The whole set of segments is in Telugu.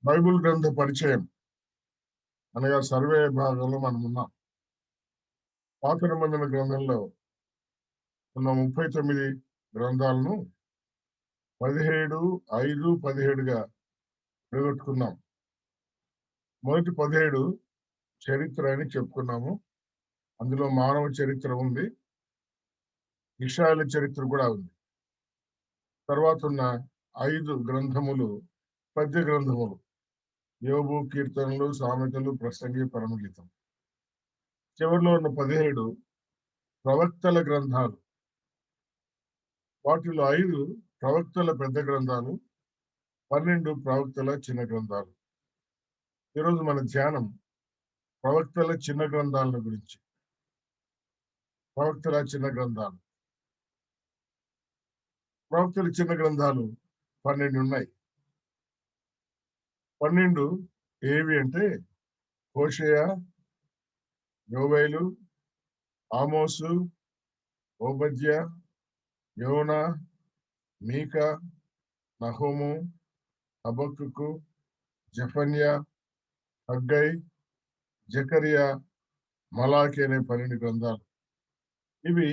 బైబిల్ గ్రంథ పరిచయం అనగా సర్వే భాగంలో మనం ఉన్నాం. పాత నిబంధన గ్రంథంలో ఉన్న 39 గ్రంథాలను 17:5-17గా విడగొట్టుకున్నాం. మొదటి 17 చరిత్ర అని చెప్పుకున్నాము. అందులో మానవ చరిత్ర ఉంది, ఇశ్రాయేలు చరిత్ర కూడా ఉంది. తర్వాత ఉన్న 5 గ్రంథములు పద్య గ్రంథములు: యోబు, కీర్తనలు, సామెతలు, ప్రసంగి, పరమగీతం. చివరిలో ఉన్న 17 ప్రవక్తల గ్రంథాలు. వాటిలో 5 ప్రవక్తల పెద్ద గ్రంథాలు, 12 ప్రవక్తల చిన్న గ్రంథాలు. ఈరోజు మన ధ్యానం ప్రవక్తల చిన్న గ్రంథాల గురించి. ప్రవక్తల చిన్న గ్రంథాలు. ప్రవక్తల చిన్న గ్రంథాలు 12 ఉన్నాయి. 12 ఏవి అంటే హోషేయ, యోవేలు, ఆమోసు, ఓబద్య, యోనా, మీకా, నహూము, హబక్కుకు, జెఫన్యా, హగ్గై, జకరియా, మలాకి అనే 12 గ్రంథాలు. ఇవి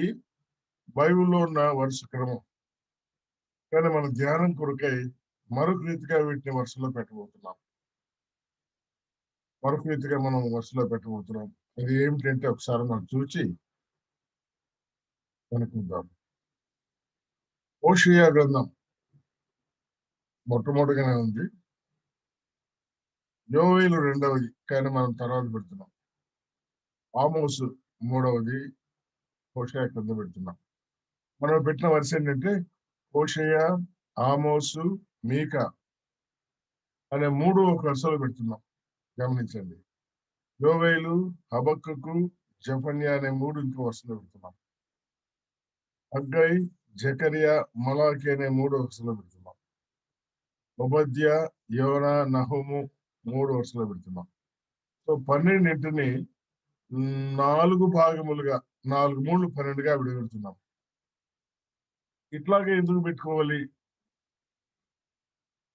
బైబిల్లో ఉన్న వరుస క్రమం. కానీ మన ధ్యానం కొరకై మరొక రీతిగా వీటిని వరుసలో పెట్టబోతున్నాం. మరొక రీతిగా మనం వరుసలో పెట్టబోతున్నాం. అది ఏమిటంటే ఒకసారి మనం చూచి కనుక్కుందాం. హోషేయ గ్రంథం మొట్టమొదటిగానే ఉంది. యోవేలు రెండవది, కానీ మనం తర్వాత పెడుతున్నాం. ఆమోసు మూడవది, హోషేయ కింద పెడుతున్నాం. మనం పెట్టిన వరుస ఏంటంటే హోషేయ, ఆమోసు, మీకా అనే 3 ఒక వరుసలో పెడుతున్నాం. గమనించండి. యోవేలు, హబక్కుకు, జెఫన్యా అనే 3 ఇంకో వరుసలో పెడుతున్నాం. హగ్గై, జకరియా, మలాకి అనే 3 వరుసలో పెడుతున్నాం. ఓబద్య, యోనా, నహూము 3 వరుసలో పెడుతున్నాం. సో 12ని 4 భాగములుగా 4 3 12గా విడగొడుతున్నాం. ఇట్లాగే ఎందుకు పెట్టుకోవాలి?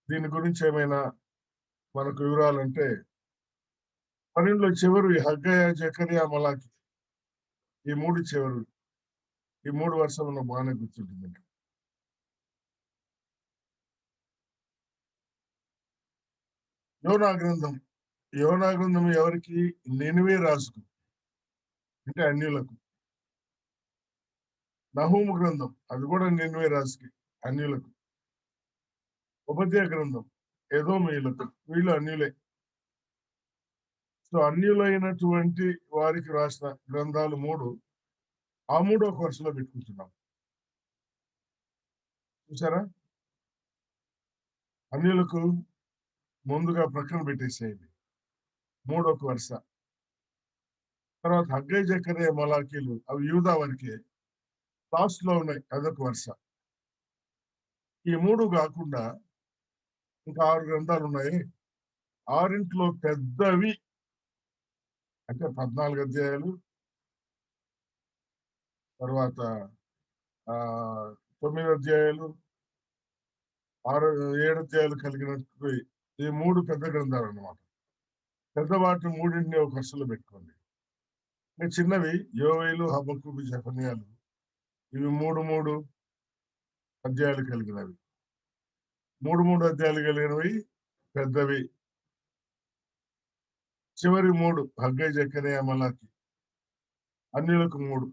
దీని గురించి ఏమైనా మనకు వివరాలంటే 12లో చివరి హగ్గయ, జకరియా, మలాకి ఈ 3 చివరి. ఈ 3 వరుసలను బాగానే గుర్తుంటుందండి. యోనా గ్రంథం. యోనా గ్రంథం ఎవరికి? నినివే రాజుకు, అంటే అన్యులకు. నహూము గ్రంథం అది కూడా నినివే రాజుకి, అన్యులకు. ఉపద్య గ్రంథం ఎదోమీయులకు, వీళ్ళు అన్యులే. సో అన్యులైనటువంటి వారికి రాసిన గ్రంథాలు 3, ఆ 3 ఒక వరుసలో పెట్టుకుంటున్నాం. చూసారా? అన్యులకు ముందుగా ప్రక్కన పెట్టేసేయండి, 3 ఒక వరుస. తర్వాత హగ్గై, జకరియా, మలాకీలు అవి యూదా వరకే, లాస్ట్ లో ఉన్నాయి, అదొక వరుస. ఈ 3 కాకుండా ఇంకా 6 గ్రంథాలు ఉన్నాయి. 6 పెద్దవి అంటే 14 అధ్యాయాలు, తర్వాత 9 అధ్యాయాలు, 7 అధ్యాయాలు కలిగినట్టు ఈ 3 పెద్ద గ్రంథాలు అన్నమాట. పెద్దవాటిని 3ని ఒక వరుసలో పెట్టుకోండి. చిన్నవి యోవేలు, హబక్కుకు, జెఫన్యాలు, ఇవి 3 అధ్యాయాలు కలిగినవి. 3 అధ్యాయాలు కలిగినవి పెద్దవి. చివరి 3 హగ్గై, జకరియా, మలాకి అన్యులకు 3.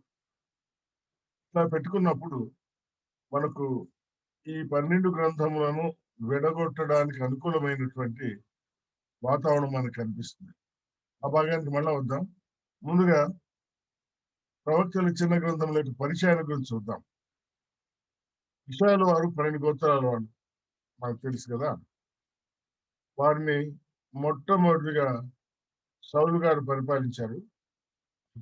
ఇట్లా పెట్టుకున్నప్పుడు మనకు ఈ 12 గ్రంథములను విడగొట్టడానికి అనుకూలమైనటువంటి వాతావరణం మనకు కనిపిస్తుంది. ఆ భాగానికి మళ్ళా వద్దాం. ముందుగా ప్రవక్తల చిన్న గ్రంథంలో పరిచయాల గురించి చూద్దాం. ఇశ్రాయేలు వారు 12 గోత్రాల వాళ్ళు, మనకు తెలుసు కదా. వారిని మొట్టమొదటిగా సౌలు గారు పరిపాలించారు.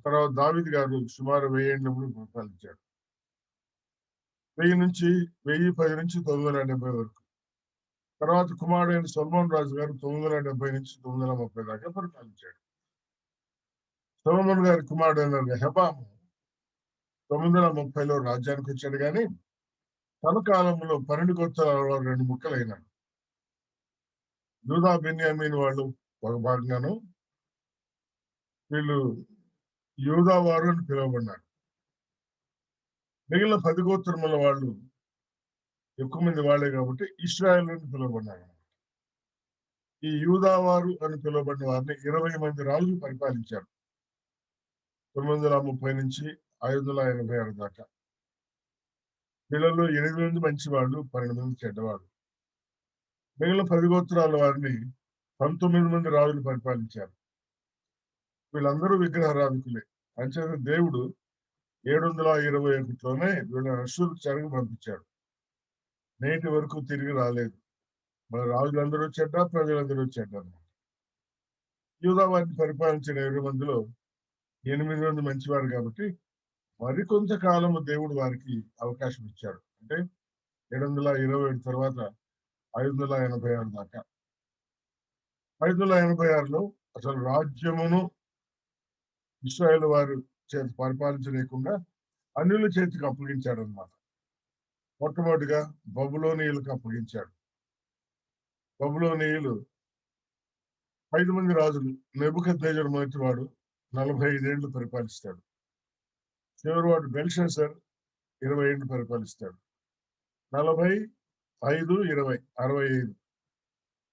తర్వాత దావీదు గారు సుమారు 1000 ఏళ్ల పరిపాలించాడు. 1000 నుంచి 1010 నుంచి 970 వరకు. తర్వాత కుమారుడైన సొలొమోను రాజు గారు 970 నుంచి 930 దాకా పరిపాలించాడు. సొలొమోను గారి కుమారుడైన రెహబాము 930లో రాజ్యానికి వచ్చాడు, కానీ తన కాలంలో 12 గోత్రాల 2 ముక్కలైనాడు. యూదా బెన్యామీన్ వాళ్ళు ఒక భాగంగాను, వీళ్ళు యూదా వారు అని పిలువబడ్డారు. మిగిలిన 10 గోత్రముల వాళ్ళు ఎక్కువ మంది వాళ్ళే కాబట్టి ఇశ్రాయేల్ అని పిలువబడ్డారు. ఈ యూదా వారు అని పిలువబడిన వారిని 20 మంది రాజులు పరిపాలించారు. 930 నుంచి 586 దాకా. వీళ్ళలో 8 మంది మంచివాళ్ళు, 12 మంది చెడ్డవాళ్ళు. మిగిలిన 10 గోత్రాల వారిని 19 మంది రాజులు పరిపాలించారు. వీళ్ళందరూ విగ్రహారాధకులే. అంచేత దేవుడు 721లోనే వీళ్ళని అష్షూరు చెరకు పంపించాడు. నేటి వరకు తిరిగి రాలేదు. మన రాజులందరూ చెడ్డ, ప్రజలందరూ చెడ్డ. యూదా వారిని పరిపాలించిన 20 మందిలో 8 మంది మంచివారు కాబట్టి మరికొంత కాలము దేవుడు వారికి అవకాశం ఇచ్చాడు. అంటే 727 తర్వాత 586 దాకా. 586లో అసలు రాజ్యమును ఇశ్రాయేలు వారు చేత పరిపాలించలేకుండా అన్యుల చేతికి అప్పగించాడు అనమాట. మొట్టమొదటిగా బబులోనీయులకు అప్పగించాడు. బబులోనీయులు 5 మంది రాజులు. నెబుకద్నెజరు మొదటివాడు 45 ఏళ్లు పరిపాలిస్తాడు. చివరివాడు బెల్షస్సర్ 20 ఏళ్లు పరిపాలిస్తాడు. 45, 20, 65.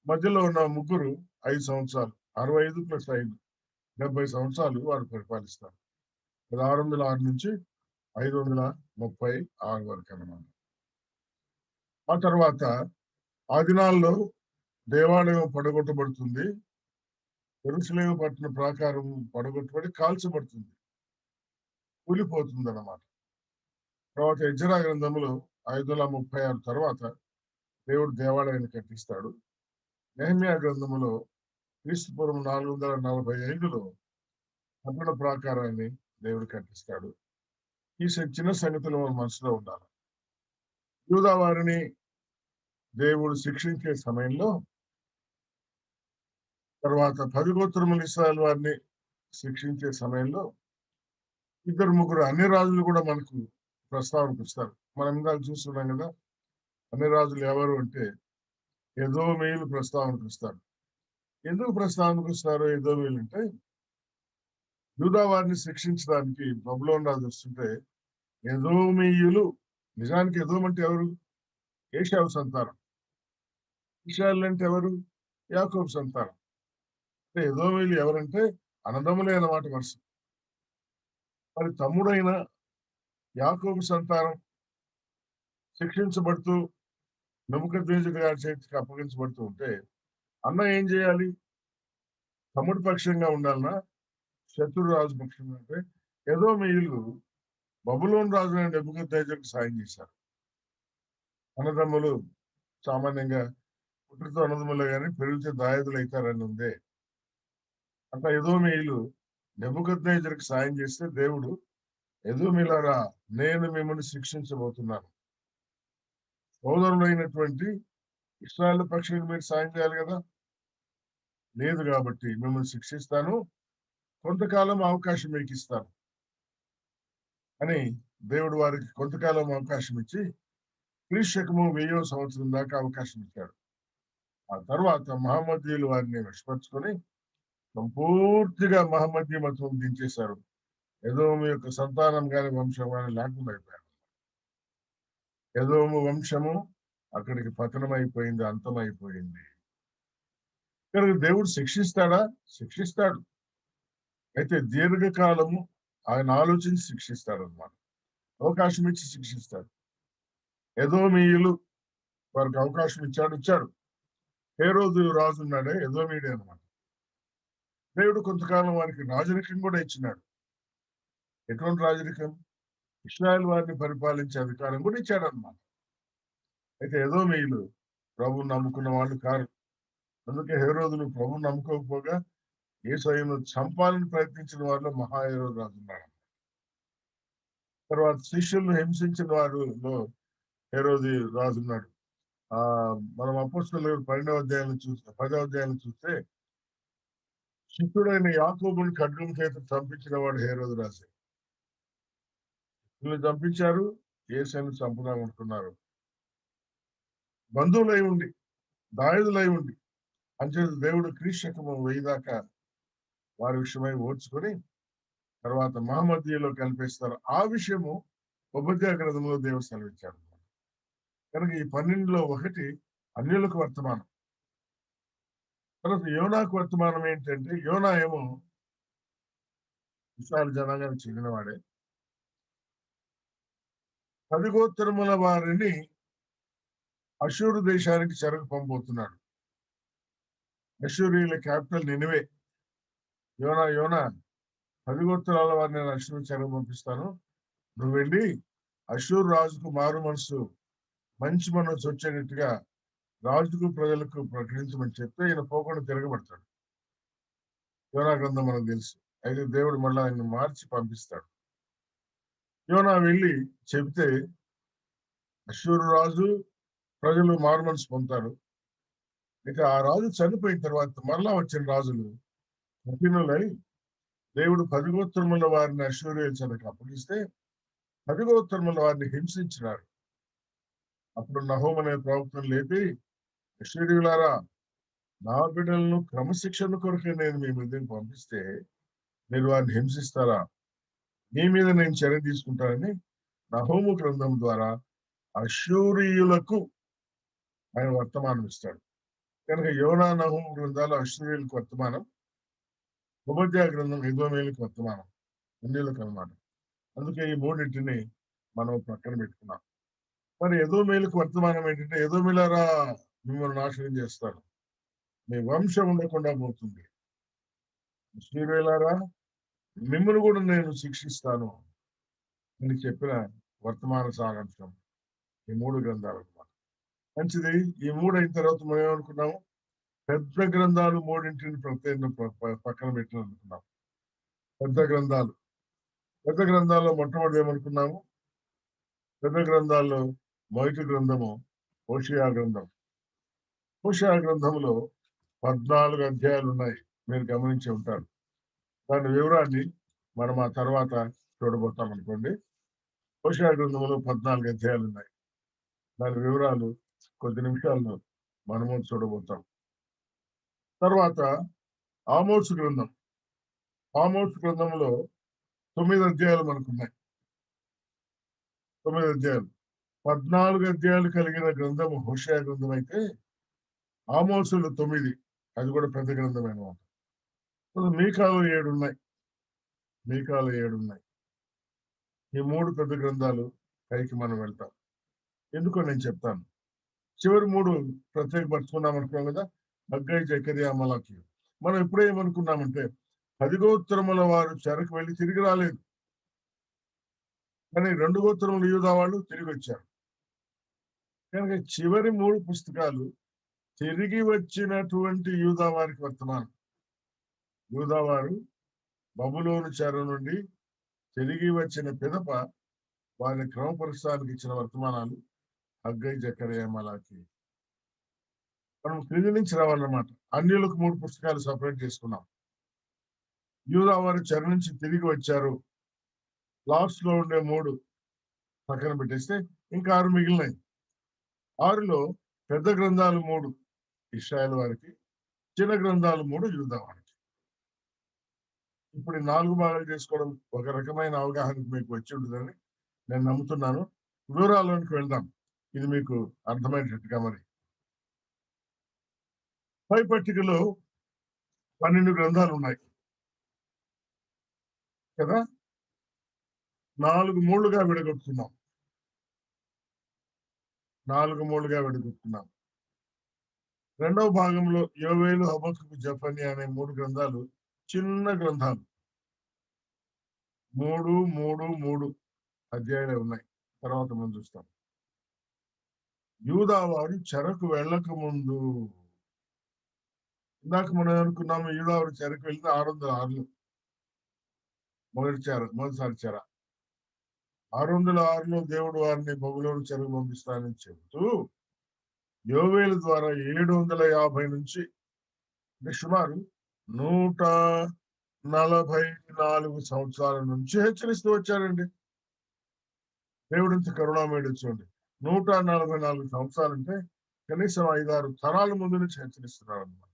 మధ్యలో ఉన్న ముగ్గురు 5 సంవత్సరాలు. 65 ప్లస్ 5, 70 సంవత్సరాలు వారు పరిపాలిస్తారు. 1606 నుంచి 536 వరకు అన్నమాట. ఆ తర్వాత ఆ దినాల్లో దేవాలయం పడగొట్టబడుతుంది. యెరూషలేము పట్టణ ప్రాకారం పడగొట్టబడి కాల్చబడుతుంది. కూలిపోతుంది అన్నమాట. తర్వాత ఎజ్రా గ్రంథంలో 536 తర్వాత దేవుడు దేవాలయాన్ని కట్టిస్తాడు. నెహెమ్యా గ్రంథములో క్రీస్తుపూర్వం 445లో పట్టణ ప్రాకారాన్ని దేవుడు కట్టిస్తాడు. ఈ చిన్న సంగతులు మన మనసులో ఉండాలి. యూదా వారిని దేవుడు శిక్షించే సమయంలో, తర్వాత 10 గోత్రముల ఇశ్రాయేలు వారిని శిక్షించే సమయంలో 2, 3 అన్ని రాజులు కూడా మనకు ప్రస్తావనకు వస్తారు. మనం ఇందాక చూస్తున్నాం కదా, అన్ని రాజులు ఎవరు అంటే ఎదోమీయులు ప్రస్తావనకు వస్తారు. ఎందుకు ప్రస్తావనకు వస్తారు ఎదోమీయులు అంటే, యూదా వారిని శిక్షించడానికి బబులోను రాజు వస్తుంటే ఎదోమీయులు, నిజానికి ఎదోం అంటే ఎవరు? ఏశావు సంతానం. ఇశ్రాయేలు అంటే ఎవరు? యాకోబు సంతానం. అంటే ఎదోమీయులు ఎవరంటే అన్నదమ్ములే అన్నమాట వరుస. మరి తమ్ముడైన యాకోబు సంతానం శిక్షించబడుతూ నెబుకద్నెజరు గారి చేతికి అప్పగించబడుతూ ఉంటే అన్న ఏం చేయాలి? తమ్ముడి పక్షంగా ఉండాలనా, శత్రు రాజు పక్షంగా? అంటే ఎదోమీయులు బబులోను రాజు అయిన నెబుకద్నెజరుకు సాయం చేశారు. అన్నదమ్ములు సామాన్యంగా పుట్టుకతో అన్నదమ్ములే కానీ పెరిగితే దాయాదులు అవుతారని ఉందే. అంత ఎదోమీయులు నెబుకద్నెజరుకు సాయం చేస్తే దేవుడు, ఎదోమీయులారా నేను మిమ్మల్ని శిక్షించబోతున్నాను. సోదరులైనటువంటి ఇశ్రాయేలు పక్షులకు మీరు సాయం చేయాలి కదా, లేదు కాబట్టి మిమ్మల్ని శిక్షిస్తాను, కొంతకాలం అవకాశం మీకు ఇస్తాను అని దేవుడు వారికి కొంతకాలం అవకాశం ఇచ్చి క్రీస్తుశకము 1000వ సంవత్సరం దాకా అవకాశం ఇచ్చాడు. ఆ తర్వాత మహమ్మదీయులు వారిని విషపరుచుకొని సంపూర్తిగా మహమ్మదీ మతం దించేశారు. ఎదోము యొక్క సంతానం కానీ వంశం కానీ లేకుండా అయిపోయారు. ఎదోము వంశము అక్కడికి పతనమైపోయింది, అంతమైపోయింది. కనుక దేవుడు శిక్షిస్తాడా? శిక్షిస్తాడు. అయితే దీర్ఘకాలము ఆయన ఆలోచించి శిక్షిస్తాడు అన్నమాట. అవకాశం ఇచ్చి శిక్షిస్తాడు. ఎదోమీయులు వారికి అవకాశం ఇచ్చాడు. హేరోదు రాజు ఉన్నాడే ఎదోమీయుడే అన్నమాట. దేవుడు కొంతకాలం వారికి రాజరికం కూడా ఇచ్చినాడు. ఎటువంటి రాజరికం? ఇశ్రాయేలు వారిని పరిపాలించే అధికారం కూడా ఇచ్చాడు అన్నమాట. అయితే ఎదోమీయులు ప్రభువుని నమ్ముకున్న వాళ్ళు కారు. అందుకే హేరోదులు ప్రభువుని నమ్ముకోకపోగా యేసయ్యను చంపాలని ప్రయత్నించిన వారిలో మహాహేరోదు రాజు ఉన్నాడు. తర్వాత శిష్యులను హింసించిన వారిలో హేరోది రాజు ఉన్నాడు. మనం అపోస్తలుల 12వ అధ్యాయం చూస్తే 10వ అధ్యాయం చూస్తే శిష్యుడైన యాకోబుని ఖడ్గం చేత చంపించిన వాడు హేరోదు రాజే. వీళ్ళు చంపించారు, యేసుని చంపుదామనుకున్నారు. బంధువులై ఉండి, దాయుదులై ఉండి అంచేత దేవుడు క్రీస్తకము 1000 దాకా వారి విషయమై ఓర్చుకొని తర్వాత మహమ్మదీయులో కలిపేస్తారు. ఆ విషయము ఉపద్యాయ గ్రంథంలో దేవుడు సెలవిచ్చాడు. కనుక ఈ 12లో ఒకటి అన్యులకు వర్తమానం. తర్వాత యోనాకు వర్తమానం ఏంటంటే, యోనా ఏమో ఇశ్రాయేలు జనాంగానికి చెందినవాడే. 10 గోత్రముల వారిని అష్షూరు దేశానికి చెరకు పంపబోతున్నాడు. అష్షూరీయుల క్యాపిటల్ నినివే. యోనా 10 గోత్రాల వారిని నేను అష్షూరు చెరకు పంపిస్తాను. నువ్వు వెళ్ళి అష్షూరు రాజుకు మారు మనసు, మంచి మనసు వచ్చేటట్టుగా రాజుకు ప్రజలకు ప్రకటించమని చెప్తే ఈయన పోకుండా తిరగబడతాడు. యోనా గ్రంథం మనకు తెలుసు. అయితే దేవుడు మళ్ళీ ఆయన మార్చి పంపిస్తాడు. యోనా వెళ్ళి చెబితే అష్షూరు రాజు ప్రజలు మారు మనసు పొందుతారు. ఇక ఆ రాజు చనిపోయిన తర్వాత మరలా వచ్చిన రాజులు కఠినులై దేవుడు 10 గోత్రముల వారిని అష్షూరీయుల చెరకు అప్పగిస్తే 10 గోత్రముల వారిని హింసించినారు. అప్పుడు నహూము అనే ప్రవక్తను లేపి, అష్షూరీయులారా, నా బిడ్డలను క్రమశిక్షణ కొరకే నేను మీ మధ్యకు పంపిస్తే మీరు వారిని హింసిస్తారా? మీ మీద నేను చర్య తీసుకుంటానని నహూము గ్రంథం ద్వారా అష్షూరీయులకు ఆయన వర్తమానం ఇస్తాడు. కనుక యోనా నహూము గ్రంథాలు అష్షూరీయులకు వర్తమానం, ఉపద్యాయ గ్రంథం ఎదోమీయులకు వర్తమానం, అన్యులకు అన్నమాట. అందుకే ఈ మూడింటిని మనం పక్కన పెట్టుకున్నాం. మరి ఎదోమీయులకు వర్తమానం ఏంటంటే, ఎదోమీయులారా, మిమ్మల్ని నాశనం చేస్తాను, మీ వంశం ఉండకుండా పోతుంది. అష్షూరీయులారా, మిమ్మల్ని కూడా నేను శిక్షిస్తాను అని చెప్పిన వర్తమాన సారాంశం ఈ 3 గ్రంథాలు అన్నమాట. మంచిది. ఈ 3 అయిన తర్వాత మనం ఏమనుకున్నాము? పెద్ద గ్రంథాలు 3ంటిని పక్కన పెట్టాలనుకున్నాం. పెద్ద గ్రంథాల్లో మొట్టమొదటి ఏమనుకున్నాము? పెద్ద గ్రంథాల్లో మొదటి గ్రంథము హోషేయ గ్రంథం. హోషేయ గ్రంథంలో 14 అధ్యాయాలు ఉన్నాయి. మీరు గమనించి ఉంటారు. దాని వివరాన్ని మనం ఆ తర్వాత చూడబోతాం అనుకోండి. హోషేయ గ్రంథంలో 14 అధ్యాయాలు ఉన్నాయి. దాని వివరాలు కొద్ది నిమిషాల్లో మనము చూడబోతాం. తర్వాత ఆమోసు గ్రంథంలో 9 అధ్యాయాలు మనకున్నాయి. 9 అధ్యాయాలు. 14 అధ్యాయాలు కలిగిన గ్రంథము హోషేయ గ్రంథం అయితే ఆమోసులు 9, అది కూడా పెద్ద గ్రంథం అన్నమాట. మీకాలో 7 ఉన్నాయి. ఈ 3 పెద్ద గ్రంథాలు పైకి మనం వెళ్తాం. ఎందుకో నేను చెప్తాను. చివరి 3 ప్రత్యేకపరుచుకున్నాం అనుకున్నాం కదా, హగ్గై, జకర్యా, మలాకి. మనం ఎప్పుడూ ఏమనుకున్నామంటే 10 గోత్రముల వారు చెరకు వెళ్ళి తిరిగి రాలేదు, కానీ 2 గోత్రముల యూదా వాళ్ళు తిరిగి వచ్చారు. కనుక చివరి 3 పుస్తకాలు తిరిగి వచ్చినటువంటి యూదా వారికి వర్తమానం. యూదా వారు బబులోను చెర నుండి తిరిగి వచ్చిన పిదప వారిని క్రమపరచడానికి ఇచ్చిన వర్తమానాలు హగ్గై, జకర్యా, మలాకి. మనం క్రింది నుంచి రావాలన్నమాట. అన్యులకు 3 పుస్తకాలు సపరేట్ చేసుకున్నాం. యూదా వారు చెర నుంచి తిరిగి వచ్చారు. లాస్ట్ లో ఉండే 3 పక్కన పెట్టేస్తే ఇంకా 6 మిగిలినాయి. 6లో పెద్ద గ్రంథాలు 3 ఇశ్రాయేలు వారికి, చిన్న గ్రంథాలు 3 యూదా వారికి. ఇప్పుడు ఈ 4 భాగాలు చేసుకోవడం ఒక రకమైన అవగాహనకు మీకు వచ్చి ఉంటుందని నేను నమ్ముతున్నాను. వివరాల్లోనికి వెళ్దాం, ఇది మీకు అర్థమయ్యేటట్టుగా. మరి పై పట్టికలో 12 గ్రంథాలు ఉన్నాయి కదా. 4 మూళ్లుగా విడగొట్టుకున్నాం. రెండవ భాగంలో యోవేలు, హబక్కూకు, జెఫన్యా అనే 3 గ్రంథాలు చిన్న గ్రంథాలు. 3 అధ్యాయాలే ఉన్నాయి. తర్వాత మనం చూస్తాం. యూదా వారు చెరకు వెళ్ళక ముందు, ఇందాక మనం అనుకున్నాము యూదా వారు చెరకు వెళ్తే 606లో మొదటిసారి చెర. 606లో దేవుడు వారిని బబులోను చెరకు పంపిస్తానని చెబుతూ యోవేలు ద్వారా 750 నుంచి అంటే సుమారు 144 సంవత్సరాల నుంచి హెచ్చరిస్తూ వచ్చారండి. దేవుడు ఇంత కరుణామయుడు. చూడండి, 144 సంవత్సరాలంటే కనీసం 5-6 తరాల ముందు నుంచి హెచ్చరిస్తున్నారు అన్నమాట.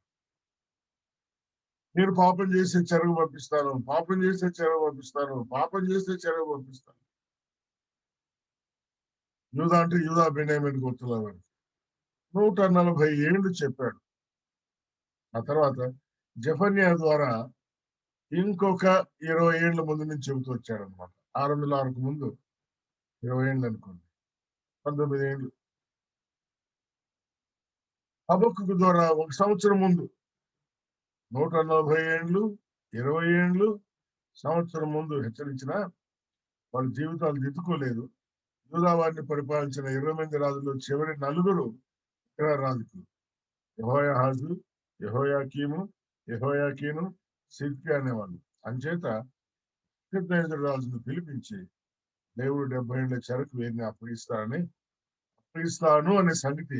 నేను పాపం చేస్తే చెరకు పంపిస్తాను, పాపం చేస్తే చెరకు పంపిస్తాను, పాపం చేస్తే చెరకు పంపిస్తాను. యూదా అంటే యూదా బెన్యామీను గోత్రులవాడు. 140 ఏళ్ళు చెప్పాడు. ఆ తర్వాత జెఫన్యా ద్వారా ఇంకొక 20 ఏళ్ల ముందు నుంచి చెబుతూ వచ్చాడనమాట. 606కు ముందు 20 ఏళ్ళు అనుకోండి. 19 ఏళ్ళు. హబక్కూకు ద్వారా 1 సంవత్సరం ముందు 140 ఏండ్లు, 20 ఏండ్లు, సంవత్సరం ముందు హెచ్చరించిన వాళ్ళ జీవితాలు దిద్దుకోలేదు. యూదా వారిని పరిపాలించిన 20 మంది రాజుల్లో చివరి నలుగురు రాజులు. యెహోయాహాజు, యెహోయాకీము, యెహోయాకీను, సిద్కియా అనేవాళ్ళు. అంచేత నెబుకద్నెజరు రాజును పిలిపించి దేవుడు 70 ఏళ్ల చెరకు వీరిని అప్పగిస్తాను అనే సంగతి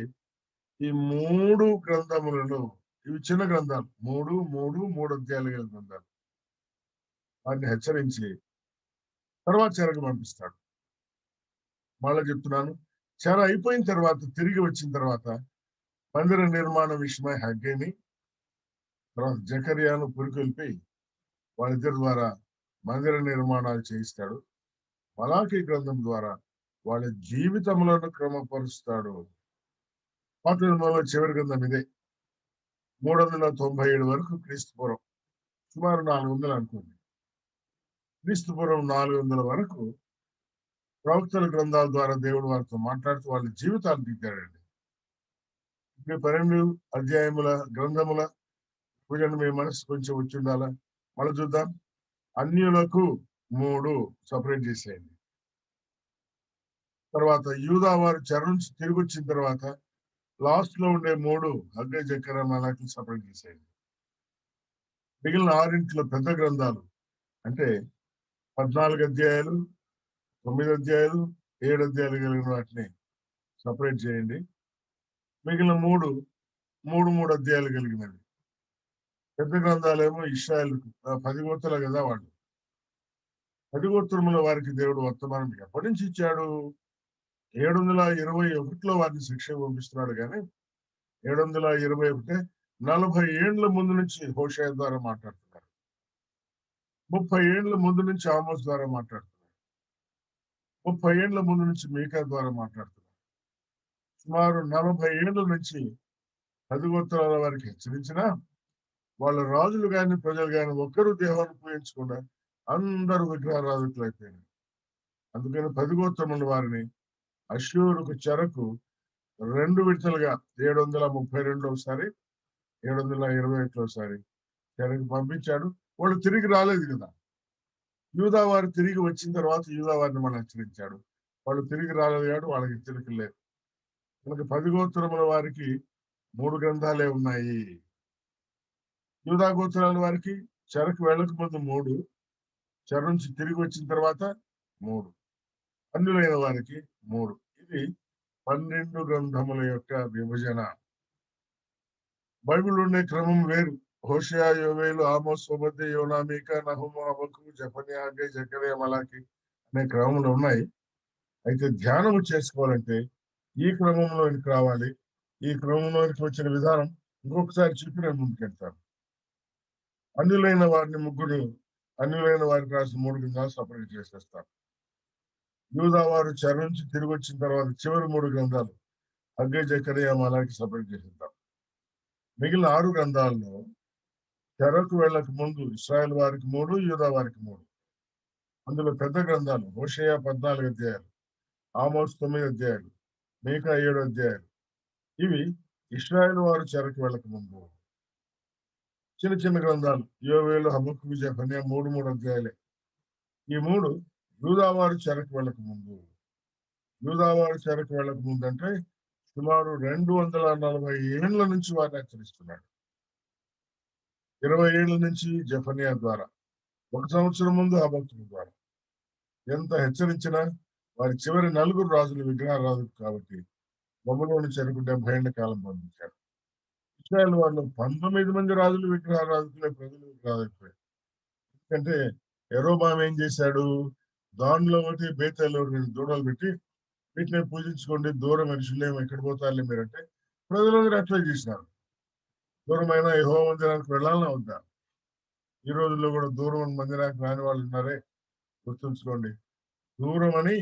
ఈ 3 గ్రంథములలో, ఇవి చిన్న గ్రంథాలు, 3 అధ్యాయాలు గల గ్రంథాలు. వారిని హెచ్చరించి తర్వాత చెరకు పంపిస్తాడు. మళ్ళా చెప్తున్నాను, చెర అయిపోయిన తర్వాత తిరిగి వచ్చిన తర్వాత మందిర నిర్మాణ విషయమై హగ్గేని, తర్వాత జకర్యాను పురికొల్పి వాళ్ళిద్దరి ద్వారా మందిర నిర్మాణాలు చేయిస్తాడు. మలాకీ గ్రంథం ద్వారా వాళ్ళ జీవితములను క్రమపరుస్తాడు. పాత నిబంధనలో చివరి గ్రంథం ఇదే. 397 వరకు క్రీస్తు పూర్వం, సుమారు 400 అనుకోండి. క్రీస్తు పూర్వం 400 వరకు ప్రవక్తల గ్రంథాల ద్వారా దేవుడు వారితో మాట్లాడుతూ వాళ్ళ జీవితాలు దిద్దాడండి. ఇప్పుడు 12 అధ్యాయముల గ్రంథముల పూజను మీ మనసు కొంచెం వచ్చి ఉండాలా. మళ్ళీ చూద్దాం. అన్యులకు 3 సపరేట్ చేసేయండి. తర్వాత యూదా వారు చెర నుంచి తిరిగి వచ్చిన తర్వాత లాస్ట్ లో ఉండే 3 హగ్గై, జకర్యా, మలాకీ సపరేట్ చేసేయండి. మిగిలిన 6 పెద్ద గ్రంథాలు అంటే 14 అధ్యాయాలు, 9 అధ్యాయాలు, 7 అధ్యాయాలు కలిగిన వాటిని సపరేట్ చేయండి. మిగిలిన 3 అధ్యాయాలు కలిగినవి. పెద్ద గ్రంథాలేమో ఇశ్రాయేల్ 10 గోత్రాలు కదా వాళ్ళు. 10 గోత్రముల వారికి దేవుడు వర్తమానం ఎప్పటి నుంచి ఇచ్చాడు? 721లో వారిని శిక్షకు పంపిస్తున్నాడు కానీ 721 40 ఏండ్ల ముందు నుంచి హోషేయ ద్వారా మాట్లాడుతున్నారు. 30 ఏండ్ల ముందు నుంచి ఆమోస్ ద్వారా మాట్లాడుతున్నారు. 30 ఏండ్ల ముందు నుంచి మీకా ద్వారా మాట్లాడుతున్నారు. సుమారు 40 ఏండ్ల నుంచి 10 గోత్రాల వారికి హెచ్చరించిన వాళ్ళ రాజులు కానీ ప్రజలు కానీ ఒక్కరు దేవాన్ని పూజించకుండా అందరూ విగ్రహారాధకులు అయిపోయినారు. అందుకని 10 గోత్రముల వారిని అష్షూరుకు చెరకు 2 విడతలుగా 732 721 చెరకు పంపించాడు. వాళ్ళు తిరిగి రాలేదు కదా. యూదా వారు తిరిగి వచ్చిన తర్వాత యూదా వారిని మనం హెచ్చరించాడు. వాళ్ళు తిరిగి రాలేదు కాబట్టి వాళ్ళకి హెచ్చరిక లేదు. మనకి 10 గోత్రముల వారికి 3 గ్రంథాలే ఉన్నాయి. యూదా గోత్రాల వారికి చెరకు వెళ్ళక ముందు 3, చెర నుంచి తిరిగి వచ్చిన తర్వాత 3, అన్యులైన వారికి 3. ఇది 12 గ్రంథముల యొక్క విభజన. బైబిల్ ఉండే క్రమం వేరు. హోషేయ, యోవేలు, ఆమోస్, ఓబద్య, యోనా, మీకా, నహూము, హబక్కూకు, జెఫన్యా, హగ్గై, జకర్యా, మలాకీ అనే క్రమంలో ఉన్నాయి. అయితే ధ్యానం చేసుకోవాలంటే ఈ క్రమంలోనికి రావాలి. ఈ క్రమంలోనికి వచ్చిన విధానం ఇంకొకసారి చెప్పి నేను ముందుకెళ్తాను. అన్యులైన వారికి రాసిన 3 గ్రంథాలు సపరేట్ చేసేస్తాను. యూదా వారు చెర నుంచి తిరిగి వచ్చిన తర్వాత చివరి 3 గ్రంథాలు హగ్గై, జకర్యా, మలాకీ సపరేట్ చేసేద్దాం. మిగిలిన 6 గ్రంథాల్లో చెరకు వెళ్ళక ముందు ఇశ్రాయేల్ వారికి 3, యూదా వారికి 3. అందులో పెద్ద గ్రంథాలు హోషేయ 14 అధ్యాయాలు, ఆమోస్ 9 అధ్యాయాలు, మీకా 7 అధ్యాయాలు. ఇవి ఇశ్రాయేల్ వారు చెరకు వెళ్ళక ముందు. చిన్న చిన్న గ్రంథాలు యోవేలు, హబక్కూకు, జెఫన్యా 3 అధ్యాయాలే. ఈ 3 యూదా వారు చెరకు వెళ్ళక ముందు. యూదా వారు చెరకు వెళ్ళక ముందు అంటే సుమారు 240 ఏండ్ల నుంచి వారిని హెచ్చరిస్తున్నాడు. 20 ఏళ్ల నుంచి జెఫన్యా ద్వారా, 1 సంవత్సరం ముందు హబక్కూకు ద్వారా. ఎంత హెచ్చరించినా వారి చివరి 4 రాజులు విగ్రహారాధకులు కాబట్టి బబులోను చెరకు 70 ఏళ్ల కాలం పంపించారు. ఇశ్రాయేల్ వాళ్ళు 19 మంది రాజులు విగ్రహారాధకులే, ప్రజలు విగ్రహారాధకులే. ఎందుకంటే యెరోబాము ఏం చేశాడు? దానిలో ఒకటి బేతేల్లో 2 దూడలు పెట్టి వీటిని పూజించుకోండి, దూరం మనుషులేమో ఎక్కడ పోతారులే మీరంటే ప్రజలందరూ అట్లా చేసినారు. దూరమైన యెహోవా మందిరానికి వెళ్ళాలన్నా వద్దా? ఈ రోజుల్లో కూడా దూరం అని మందిరానికి రాని వాళ్ళు ఉన్నారే, గుర్తుంచుకోండి. దూరం అని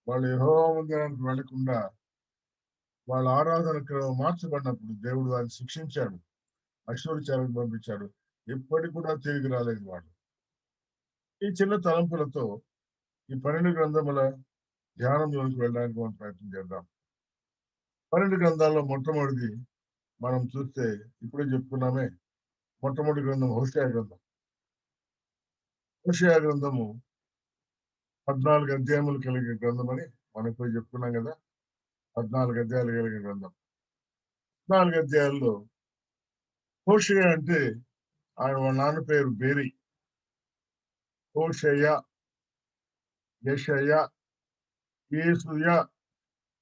వాళ్ళు యెహోవా మందిరానికి వెళ్లకుండా వాళ్ళ ఆరాధన క్రమం మార్చబడినప్పుడు దేవుడు వారిని శిక్షించాడు, అశ్షూరు పంపించాడు. ఇప్పటికి కూడా తిరిగి రాలేదు వాళ్ళు. ఈ చిన్న తలంపులతో ఈ 12 గ్రంథముల ధ్యానంలోకి వెళ్ళడానికి మనం ప్రయత్నం చేద్దాం. 12 గ్రంథాల్లో మొట్టమొదటిది మనం చూస్తే ఇప్పుడే చెప్పుకున్నామే, మొట్టమొదటి గ్రంథం హోషేయ గ్రంథం. హోషేయ గ్రంథము 14 అధ్యాయములు కలిగే గ్రంథం అని మనం ఇప్పుడు చెప్పుకున్నాం కదా. 14 అధ్యాయాలు కలిగే గ్రంథం. 14 అధ్యాయాల్లో హోషేయ అంటే ఆయన వాళ్ళ నాన్న పేరు బేరి. హోషేయ, యెషయ, యేసుయ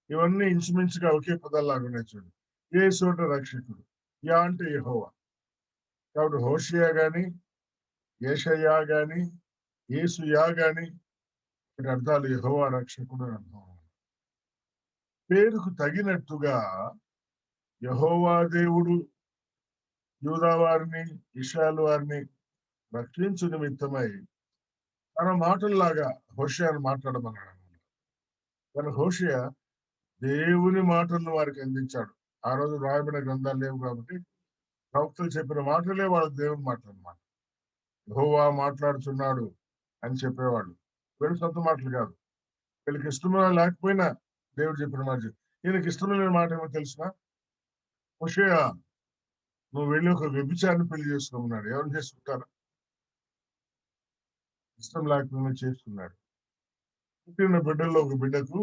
ఇవన్నీ ఇంచుమించుగా ఒకే పదాల్లాగా ఉన్నాయి చూడండి. యేసు అంటే రక్షకుడు, యా అంటే యెహోవా. కాబట్టి హోషేయ గాని, యెషయా గాని, యేసుయా గాని వీటి అర్థాలు యెహోవా రక్షకుడు అని అర్థం. పేరుకు తగినట్టుగా యెహోవా దేవుడు యూదా వారిని, ఇశ్రాయేలు వారిని రక్షించు నిమిత్తమై తన మాటల్లాగా హోషేయను మాట్లాడమన్నాడు. కానీ హోషేయ దేవుని మాటలను వారికి అందించాడు. ఆ రోజు రాయబడిన గ్రంథాలు లేవు కాబట్టి ప్రవక్తలు చెప్పిన మాటలే వాళ్ళకి దేవుని మాటలు అన్నమాట. యెహోవా మాట్లాడుతున్నాడు అని చెప్పేవాళ్ళు. వీళ్ళ సొంత మాటలు కాదు. వీళ్ళకి ఇష్టమైన లేకపోయినా దేవుడు చెప్పిన మాట ఈయనకి ఇష్టమైన మాట ఏమో తెలిసిన, హోషేయ నువ్వు వెళ్ళి ఒక వ్యభిచారిని పెళ్లి చేసుకోమన్నాడు. ఎవరు చేసుకుంటారు? ఇష్టం లేకపోయినా చేసుకున్నాడు. పుట్టిన బిడ్డల్లో ఒక బిడ్డకు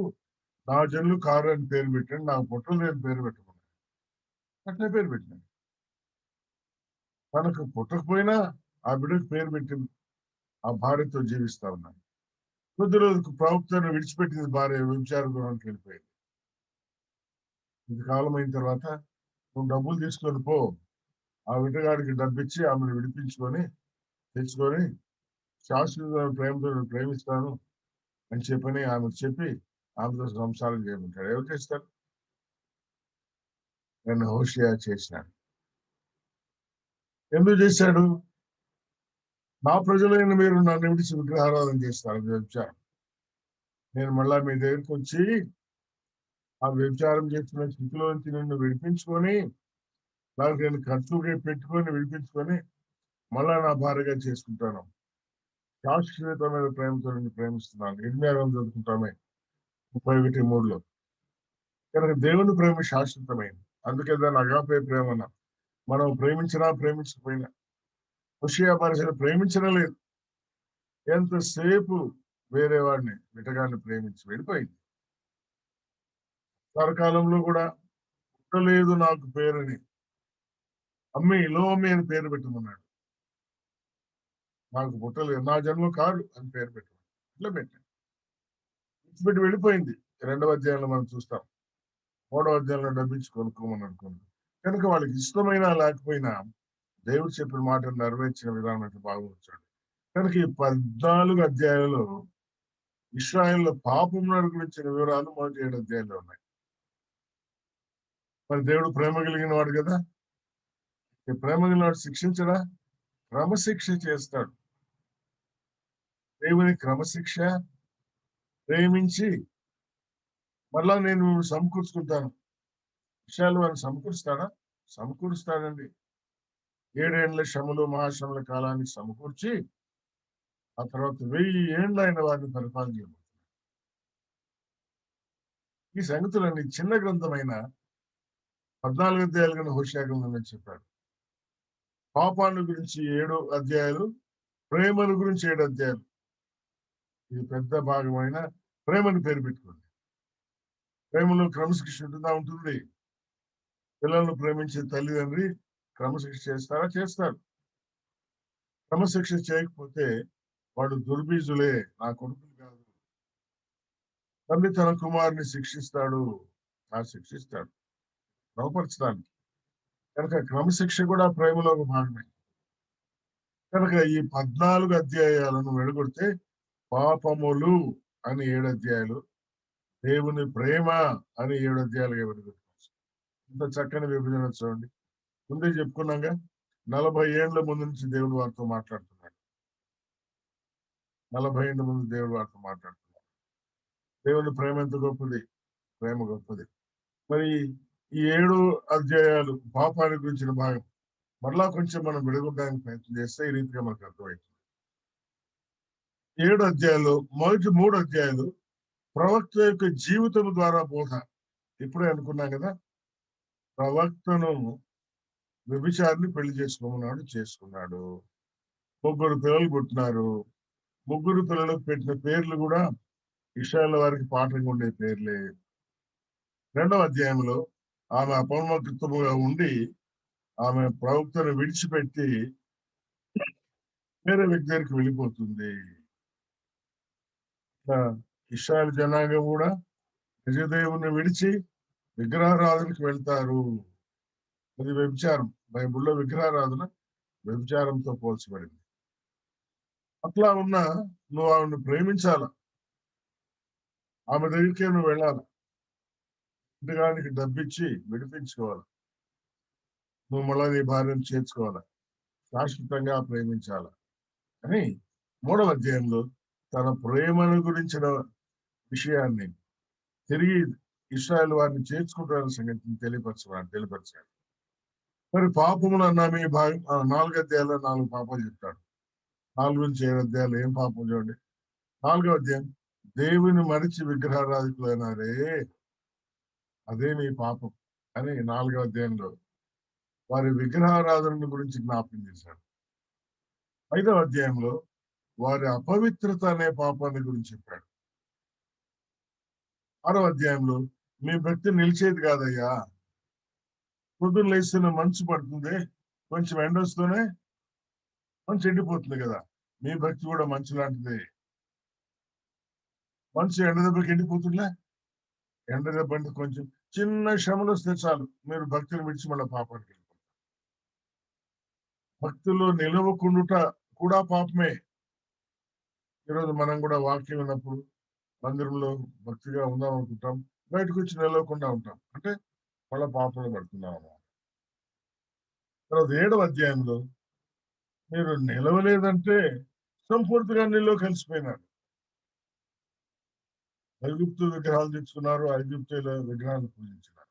నా జన్లు కారు అని పేరు పెట్టండి, నాకు పుట్టలు లేని పేరు పెట్టమన్నాడు. అట్లే పేరు పెట్టినాడు. తనకు పుట్టకపోయినా ఆ బిడ్డకు పేరు పెట్టి ఆ భార్యతో జీవిస్తా ఉన్నాడు. కొద్ది రోజులకు ప్రవక్తను విడిచిపెట్టింది భార్య వ్యభిచార గృహానికి వెళ్ళిపోయింది. ఇంతకాలం అయిన తర్వాత నువ్వు డబ్బులు తీసుకొని పో, ఆ విటగాడికి డబ్బిచ్చి ఆమెను విడిపించుకొని తెచ్చుకొని శాశ్వత ప్రేమతో నేను ప్రేమిస్తాను అని చెప్పని ఆమెకు చెప్పి ఆమెతో సంసారం చేయమంటాడు. ఎవరు చేస్తారు? నన్ను హోషేయ చేసినాడు. ఎందుకు చేశాడు? నా ప్రజలైన మీరు నన్ను విడిచి విగ్రహారాధన చేస్తారు వ్యభిచారం. నేను మళ్ళా మీ దగ్గరికి వచ్చి ఆ వ్యభిచారం చేస్తున్న స్థితిలో నుంచి నిన్ను విడిపించుకొని నాకు నేను ఖర్చుగా పెట్టుకొని విడిపించుకొని మళ్ళా నా భార్యగా చేసుకుంటాను. శాశ్వతమైన ప్రేమతో నిన్ను ప్రేమిస్తున్నాను. ఇర్మియా చదువుకుంటామే 31:3. కనుక దేవుని ప్రేమ శాశ్వతమైంది. అందుకే దాన్ని అగాపే ప్రేమ అన్నాం. మనం ప్రేమించినా ప్రేమించకపోయినా. హోషేయ మనిషిని ప్రేమించడం లేదు. ఎంతసేపు వేరే వాడిని విటగాన్ని ప్రేమించి వెళ్ళిపోయింది. తరకాలంలో కూడా పుట్టలేదు నాకు పేరని అమ్మి లోమి అని పేరు పెట్టమన్నాడు. నాకు పుట్టలేదు, నా జన్మ కాదు అని పేరు పెట్టమన్నాడు. ఇట్లా పెట్టాడు. విడిచిపెట్టి వెళ్ళిపోయింది. 2వ అధ్యాయంలో మనం చూస్తాం. 3వ అధ్యాయంలో డబ్బిచ్చి కొనుక్కోమని అనుకుంది. కనుక వాళ్ళకి ఇష్టమైనా లేకపోయినా దేవుడు చెప్పిన మాటను నెరవేర్చిన విధానం అయితే బాగుంచాడు. కనుక ఈ 14 అధ్యాయాలలో ఇశ్రాయేల్ పాపం గురించిన వివరాలు మొదటి 7 అధ్యాయాల్లో ఉన్నాయి. మరి దేవుడు ప్రేమ కలిగిన వాడు కదా. ఈ ప్రేమ కలిగిన వాడు శిక్షించడా? క్రమశిక్ష చేస్తాడు. దేవుని క్రమశిక్ష ప్రేమించి మళ్ళా నేను సమకూర్చుకుంటాను. విషయాలు వారిని సమకూరుస్తాడా? సమకూరుస్తాడండి. 7 ఏండ్ల శ్రమలు మహాశ్రమల కాలాన్ని సమకూర్చి ఆ తర్వాత 1000 ఏండ్లు ఆయన వారిని పరిపాలన చేయబోతున్నాడు. ఈ సంగతులన్నీ చిన్న గ్రంథమైన 14 అధ్యాయాలు కన్నా హోషేయ గ్రంథం అని చెప్పాడు. పాపాన్ని గురించి 7 అధ్యాయాలు, ప్రేమను గురించి 7 అధ్యాయాలు. ఇది పెద్ద భాగమైన ప్రేమను పేరు పెట్టుకోండి. ప్రేమలో క్రమశిక్ష ఉంటుందా? ఉంటుంది. పిల్లలను ప్రేమించే తల్లిదండ్రి క్రమశిక్ష చేస్తారా? చేస్తారు. క్రమశిక్ష చేయకపోతే వాడు దుర్బీజులే, నా కొడుకులు కాదు. తండ్రి తన కుమారుని శిక్షిస్తాడు, శిక్షిస్తాడు బలపరచడానికి. కనుక క్రమశిక్ష కూడా ప్రేమలో ఒక భాగమే. కనుక ఈ 14 అధ్యాయాలను వెడగొడితే పాపములు అని 7 అధ్యాయాలు, దేవుని ప్రేమ అని 7 అధ్యాయాలుగా వెడగొట్టుకోవచ్చు. ఇంత చక్కని విభజన చూడండి. ముందే చెప్పుకున్నాగా 40 ఏళ్ల ముందు నుంచి దేవుడు వారితో మాట్లాడుతున్నాడు. 40 ఏళ్ల ముందు దేవుడు వారితో మాట్లాడుతున్నాడు. దేవుని ప్రేమ ఎంత గొప్పది! ప్రేమ గొప్పది. మరి ఈ 7 అధ్యాయాలు పాపాన్ని గురించిన భాగం. మరలా కొంచెం మనం విడగొట్టడానికి ప్రయత్నం చేస్తే ఈ రీతిగా మనకు అర్థమవుతుంది. 7 అధ్యాయాలు, మొదటి 3 అధ్యాయాలు ప్రవక్త యొక్క జీవితం ద్వారా బోధ. ఇప్పుడే అనుకున్నాం కదా, ప్రవక్తను వ్యభిచారిని పెళ్లి చేసుకున్నాడు. 3 పిల్లలు పుట్టినారు. 3 పిల్లలకు పెట్టిన పేర్లు కూడా ఇశ్రాయేలు వారికి పాఠంగా ఉండే పేర్లే. 2వ అధ్యాయంలో ఆమె అపనమ్మకత్వముగా ఉండి ఆమె ప్రవక్తను విడిచిపెట్టి వేరే వ్యక్తి దగ్గరికి వెళ్ళిపోతుంది. ఇశ్రాయేలు జనాంగం కూడా నిజదేవుని విడిచి విగ్రహారాధనకి వెళ్తారు. అది వ్యభిచారం. బైబిల్లో విగ్రహారాధన వ్యభిచారంతో పోల్చబడింది. అట్లా ఉన్నా నువ్వు ఆమెను ప్రేమించాల. ఆమె దగ్గరికే నువ్వు వెళ్ళాలి. ఇంటికానికి డబ్బిచ్చి విడిపించుకోవాలి. నువ్వు మళ్ళా నీ భార్యను చేర్చుకోవాలి. శాశ్వతంగా ప్రేమించాలి అని 3వ అధ్యాయంలో తన ప్రేమను గురించిన విషయాన్ని తిరిగి ఇశ్రాయేలు వారిని చేర్చుకుంటారన్న సంగతిని తెలియపరచాడు. మరి పాపములు అన్నాము ఈ భాగం 4 అధ్యాయాల్లో 4 పాపాలు చెప్తాడు. 4 నుంచి 7 అధ్యాయాలు ఏం పాపం చూడండి. 4వ అధ్యాయం, దేవుని మరిచి విగ్రహారాధికులైనారే, అదే మీ పాపం అని 4వ అధ్యాయంలో వారి విగ్రహారాధన గురించి జ్ఞాపకం చేశాడు. 5వ అధ్యాయంలో వారి అపవిత్రత అనే పాపాన్ని గురించి చెప్పాడు. 6వ అధ్యాయంలో మీ భక్తి నిలిచేది కాదయ్యా, పొద్దున్న లేస్తున్న మంచు పడుతుంది, కొంచెం ఎండ వస్తూనే మంచు ఎండిపోతుంది కదా, మీ భక్తి కూడా మంచు లాంటిదే. మంచు ఎండ దెబ్బకి ఎండిపోతుందా? ఎండ దెబ్బ అంటే కొంచెం చిన్న శ్రమలు వస్తే చాలు, మీరు భక్తిని విడిచి మళ్ళీ పాపానికి వెళ్ళిపోతారు. భక్తుల్లో నిలవకుండుట కూడా పాపమే. ఈరోజు మనం కూడా వాక్యం విన్నప్పుడు మందిరంలో భక్తిగా ఉందాం అనుకుంటాం, బయటకు వచ్చి నిలవకుండా ఉంటాం, అంటే మళ్ళీ పాపంలో పడుతున్నాం. తర్వాత 7వ అధ్యాయంలో మీరు నిలవలేదంటే సంపూర్తిగా నీలో కలిసిపోయినారు. ఐగుప్తు విగ్రహాలు తెచ్చుకున్నారు, ఐగుప్తుల విగ్రహాలు పూజించినారు.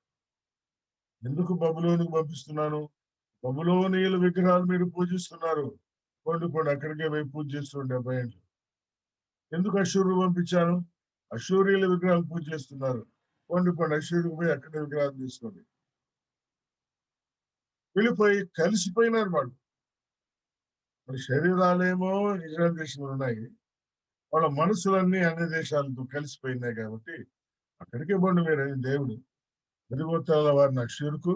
ఎందుకు బబులోనికి పంపిస్తున్నాను? బబులోనీయుల విగ్రహాలు మీరు పూజిస్తున్నారు, కొన్ని అక్కడికే పోయి పూజ చేస్తున్నారు 70 ఏళ్ళు. ఎందుకు అశ్షూరు పంపించాను? అశ్షూరీయుల విగ్రహాలు పూజ చేస్తున్నారు, కొన్ని అశ్షూరుకు పోయి అక్కడ విగ్రహాలు తీసుకోండి. వెళ్ళిపోయి కలిసిపోయినారు వాళ్ళు. మరి శరీరాలేమో ఇజ్రాయెల్ దేశంలో ఉన్నాయి, వాళ్ళ మనసులన్నీ అన్ని దేశాలతో కలిసిపోయినాయి కాబట్టి అక్కడికే బండి మీరు దేవుడు 10 గోత్రాల వారిని అశ్షూరుకు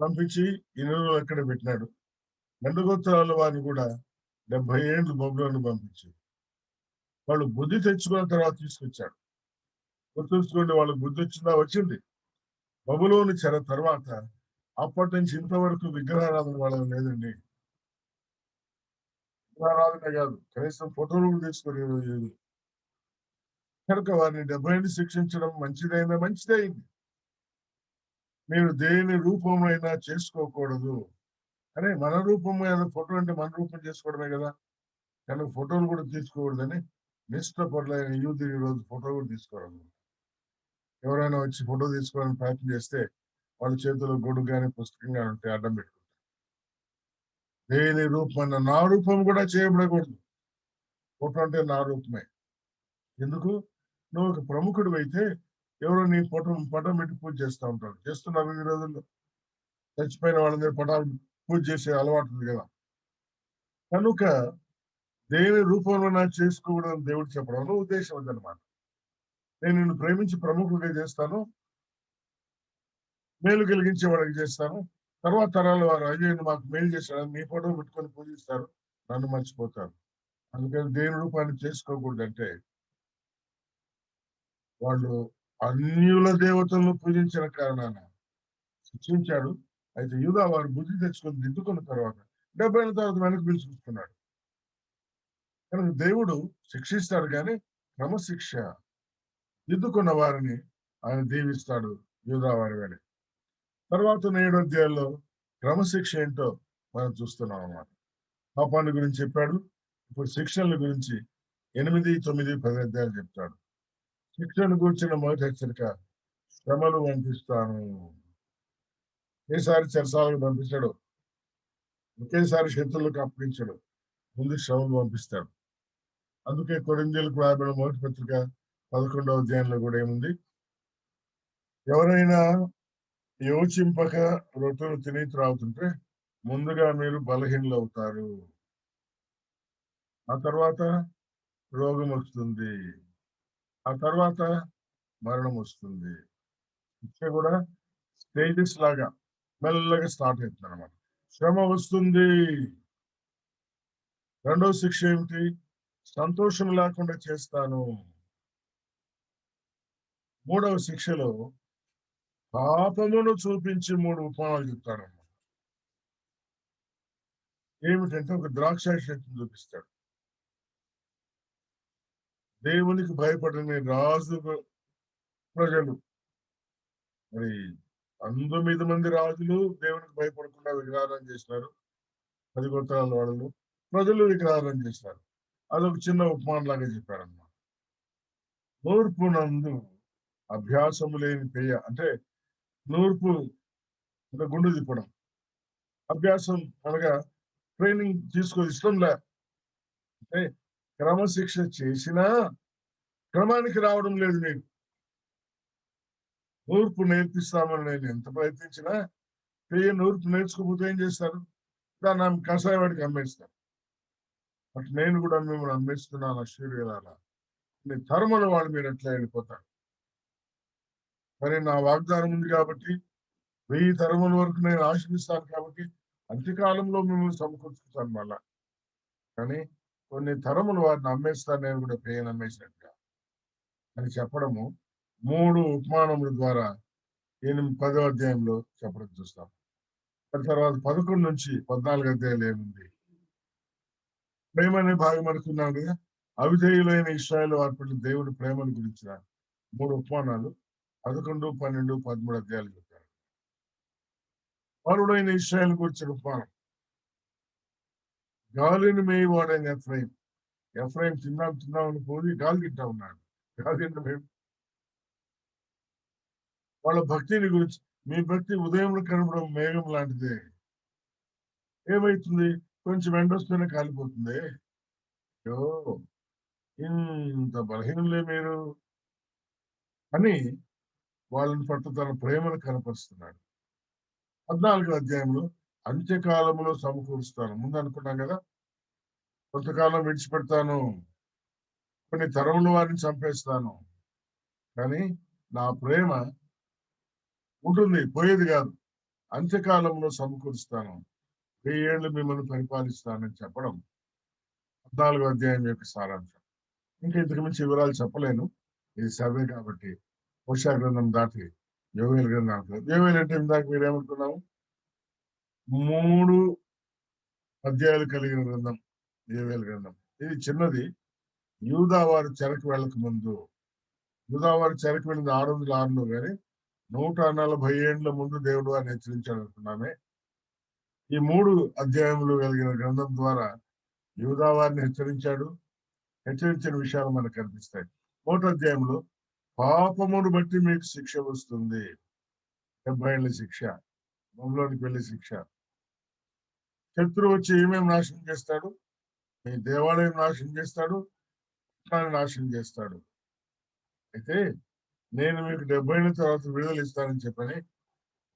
పంపించి 20 రోజులు అక్కడ పెట్టినాడు. 2 గోత్రాల వారిని కూడా 70 ఏళ్ళు బబులోను పంపించి వాళ్ళు బుద్ధి తెచ్చుకున్న తర్వాత తీసుకొచ్చాడు. గుర్తుంచుకోండి, వాళ్ళకి బుద్ధి వచ్చింది బబులోను చెర తర్వాత. అప్పటి నుంచి ఇంతవరకు విగ్రహారాధన వాళ్ళని లేదండి. విగ్రహారాధన కాదు, కనీసం ఫోటోలు కూడా తీసుకొని కనుక వారిని 70 ఏళ్ళు శిక్షించడం మంచిదే అయింది. మీరు దేని రూపమైనా చేసుకోకూడదు అనే, మన రూపం మీద ఫోటో అంటే మన రూపం చేసుకోవడమే కదా, కనుక ఫోటోలు కూడా తీసుకోకూడదని నిష్ఠపరులైన యూత్ ఈ రోజు ఫోటో కూడా తీసుకోవడం. ఎవరైనా వచ్చి ఫోటో తీసుకోవాలని ప్రయత్నం చేస్తే వాళ్ళ చేతిలో గొడుగు కానీ పుస్తకం కానీ ఉంటే అడ్డం పెట్టుకుంటారు. దేని రూపం నా రూపం కూడా చేయబడకూడదు. ఫోటో అంటే నా రూపమే. ఎందుకు? నువ్వు ఒక ప్రముఖుడు అయితే ఎవరో నీ పటం పెట్టి పూజ చేస్తూ ఉంటారు. చేస్తున్నారు ఈ రోజుల్లో. చచ్చిపోయిన వాళ్ళందరూ పటాలు పూజ చేసే అలవాటు ఉంది కదా. కనుక దేని రూపంలో నాకు చేసుకోకూడదని దేవుడు చెప్పడంలో ఉద్దేశం అదనమాట. నేను నిన్ను ప్రేమించి ప్రముఖుడిగా చేస్తాను, మేలు కలిగించే వాడికి చేస్తాను. తర్వాత తరాల వారు అయ్యో మాకు మేలు చేశాడు మీ ఫోటో పెట్టుకొని పూజిస్తారు, నన్ను మర్చిపోతారు. అందుకని దేని రూపాన్ని చేసుకోకూడదంటే వాళ్ళు అన్యుల దేవతలను పూజించిన కారణాన శిక్షించాడు. అయితే యూదా వారు బుద్ధి తెచ్చుకొని దిద్దుకున్న తర్వాత 70 ఏళ్ళ తర్వాత వెనక్కి పిలిచి చూస్తున్నాడు. కనుక దేవుడు శిక్షిస్తాడు కానీ క్రమశిక్ష దిద్దుకున్న వారిని ఆయన దీవిస్తాడు యూదా వారి వేళ. తర్వాత 7వ అధ్యాయంలో క్రమశిక్ష ఏంటో మనం చూస్తున్నాం అన్నమాట. పాపాన్ని గురించి చెప్పాడు. ఇప్పుడు శిక్షల గురించి 8, 9, 10 అధ్యాయాలు చెప్తాడు. శిక్షను గూర్చిన మొదటి హెచ్చరిక, శ్రమలు పంపిస్తాను. ఒకేసారి చెరసాలకు పంపించాడు, ఒకేసారి శత్రువులకు అప్పగించాడు, ముందు శ్రమలు పంపిస్తాడు. అందుకే కొరింథీయులకు రాయబడిన మొదటి పత్రిక 11వ అధ్యాయంలో కూడా ఏముంది, ఎవరైనా యోచింపక రొట్టెలు తిని త్రాగుతుంటే ముందుగా మీరు బలహీనలు అవుతారు, ఆ తర్వాత రోగం వస్తుంది, ఆ తర్వాత మరణం వస్తుంది. శిక్ష కూడా స్టేజెస్ లాగా మెల్లగా స్టార్ట్ అవుతుంది అనమాట. శ్రమ వస్తుంది. రెండో శిక్ష ఏమిటి? సంతోషం లేకుండా చేస్తాను. మూడవ శిక్షలో పాపమును చూపించి 3 ఉపమానాలు చెప్తాడు. ఏమిటంటే ఒక ద్రాక్ష చెట్టును చూపిస్తాడు. దేవునికి భయపడని రాజు ప్రజలు, మరి 19 మంది రాజులు దేవునికి భయపడకుండా విగ్రహారాధన చేసినారు. 10 గోత్రాల వాళ్ళు ప్రజలు విగ్రహారాధన చేసినారు. అదొక చిన్న ఉపమానం లాగా చెప్పాడన్నమాట. నూర్పునందు అభ్యాసము లేని పేయ, అంటే నూర్పు అంటే గుండు తిప్పడం. అభ్యాసం అనగా ట్రైనింగ్ తీసుకో ఇష్టం లే, అంటే క్రమశిక్ష చేసినా క్రమానికి రావడం లేదు. మీకు నూర్పు నేర్పిస్తామని నేను ఎంత ప్రయత్నించినా పేయ నూర్పు నేర్చుకోకపోతే ఏం చేస్తారు? దాన్ని ఆమె కషాయవాడికి అమ్మేస్తారు. అటు నేను కూడా మిమ్మల్ని అమ్మేస్తున్నాను అశ్చర్యాల, మీ తరముల వాళ్ళు మీరు ఎట్లా వెళ్ళిపోతారు. మరి నా వాగ్దానం ఉంది కాబట్టి 1000 తరముల వరకు నేను ఆశీర్వదిస్తాను కాబట్టి అంత్యకాలంలో మిమ్మల్ని సమకూర్చుకుంటాను మళ్ళా. కానీ కొన్ని తరములు వారిని అమ్మేస్తాను నేను కూడా పేయను అమ్మేసినట్టుగా అని చెప్పడము 3 ఉపమానముల ద్వారా 10వ అధ్యాయంలో చెప్పడం చూస్తాం. తర్వాత 11 నుంచి 14 అధ్యాయులు ఏముంది? ప్రేమ అనే భాగం అనుకున్నాం కదా. అవిధేయులైన ఇశ్రాయేలు వారి పట్ల దేవుని ప్రేమను గురించిన 3 ఉపమానాలు 11, 12, 13 అధ్యాయాలు చెప్పారు. పరుడైన ఇశ్రాయేలు గురించిన ఉపమానం, గాలిని మేయవాడైన ఎఫ్రాయిం. ఎఫ్రాయిం తిందామని పోయి గాలి తింటా ఉన్నాడు. గాలి తింటే మేము వాళ్ళ భక్తిని గురించి, మీ భక్తి ఉదయం కనపడం మేఘం లాంటిదే. ఏమైతుంది? కొంచెం ఎండ వస్తేనే కాలిపోతుంది. అయ్యో, ఇంత బలహీనులే మీరు అని వాళ్ళని పట్ల తన ప్రేమను కనపరుస్తున్నాడు. 14వ అధ్యాయంలో అంత్యకాలంలో సమకూరుస్తాను. ముందు అనుకున్నాం కదా, కొంతకాలం విడిచిపెడతాను, కొన్ని తరముల వారిని చంపేస్తాను, కానీ నా ప్రేమ ఉంటుంది, పోయేది కాదు. అంత్యకాలంలో సమకూరుస్తాను, 1000 ఏళ్ళు మిమ్మల్ని పరిపాలిస్తానని చెప్పడం 14వ అధ్యాయం యొక్క సారాంశం. ఇంకా ఇంతకు మించి వివరాలు చెప్పలేను, ఇది సర్వే కాబట్టి. హోషేయ గ్రంథం దాటి యోవేలు గ్రంథం. యోవేలు అంటే ఇందాక మీరేమనుకున్నాము? 3 అధ్యాయాలు కలిగిన గ్రంథం యోవేలు గ్రంథం. ఇది చిన్నది. యూదా వారు చెరకు వెళ్ళక ముందు, యూదా వారు చెరకు వెళ్ళింది 606లో, కానీ 140 ఏండ్ల ముందు దేవుడు వారిని హెచ్చరించాడు అనుకున్నామే. ఈ 3 అధ్యాయములు కలిగిన గ్రంథం ద్వారా యూదా వారిని హెచ్చరించాడు. హెచ్చరించిన విషయాలు మనకు కనిపిస్తాయి. 1వ అధ్యాయంలో పాపమును బట్టి మీకు శిక్ష వస్తుంది, 70 ఏళ్ల శిక్ష, బబులోనికి వెళ్ళే శిక్ష. శత్రువు వచ్చి ఏమేమి నాశనం చేస్తాడు? మీ దేవాలయం నాశనం చేస్తాడు, పట్టణాన్ని నాశనం చేస్తాడు. అయితే నేను మీకు 70 ఏళ్ల తర్వాత విడుదల ఇస్తానని చెప్పని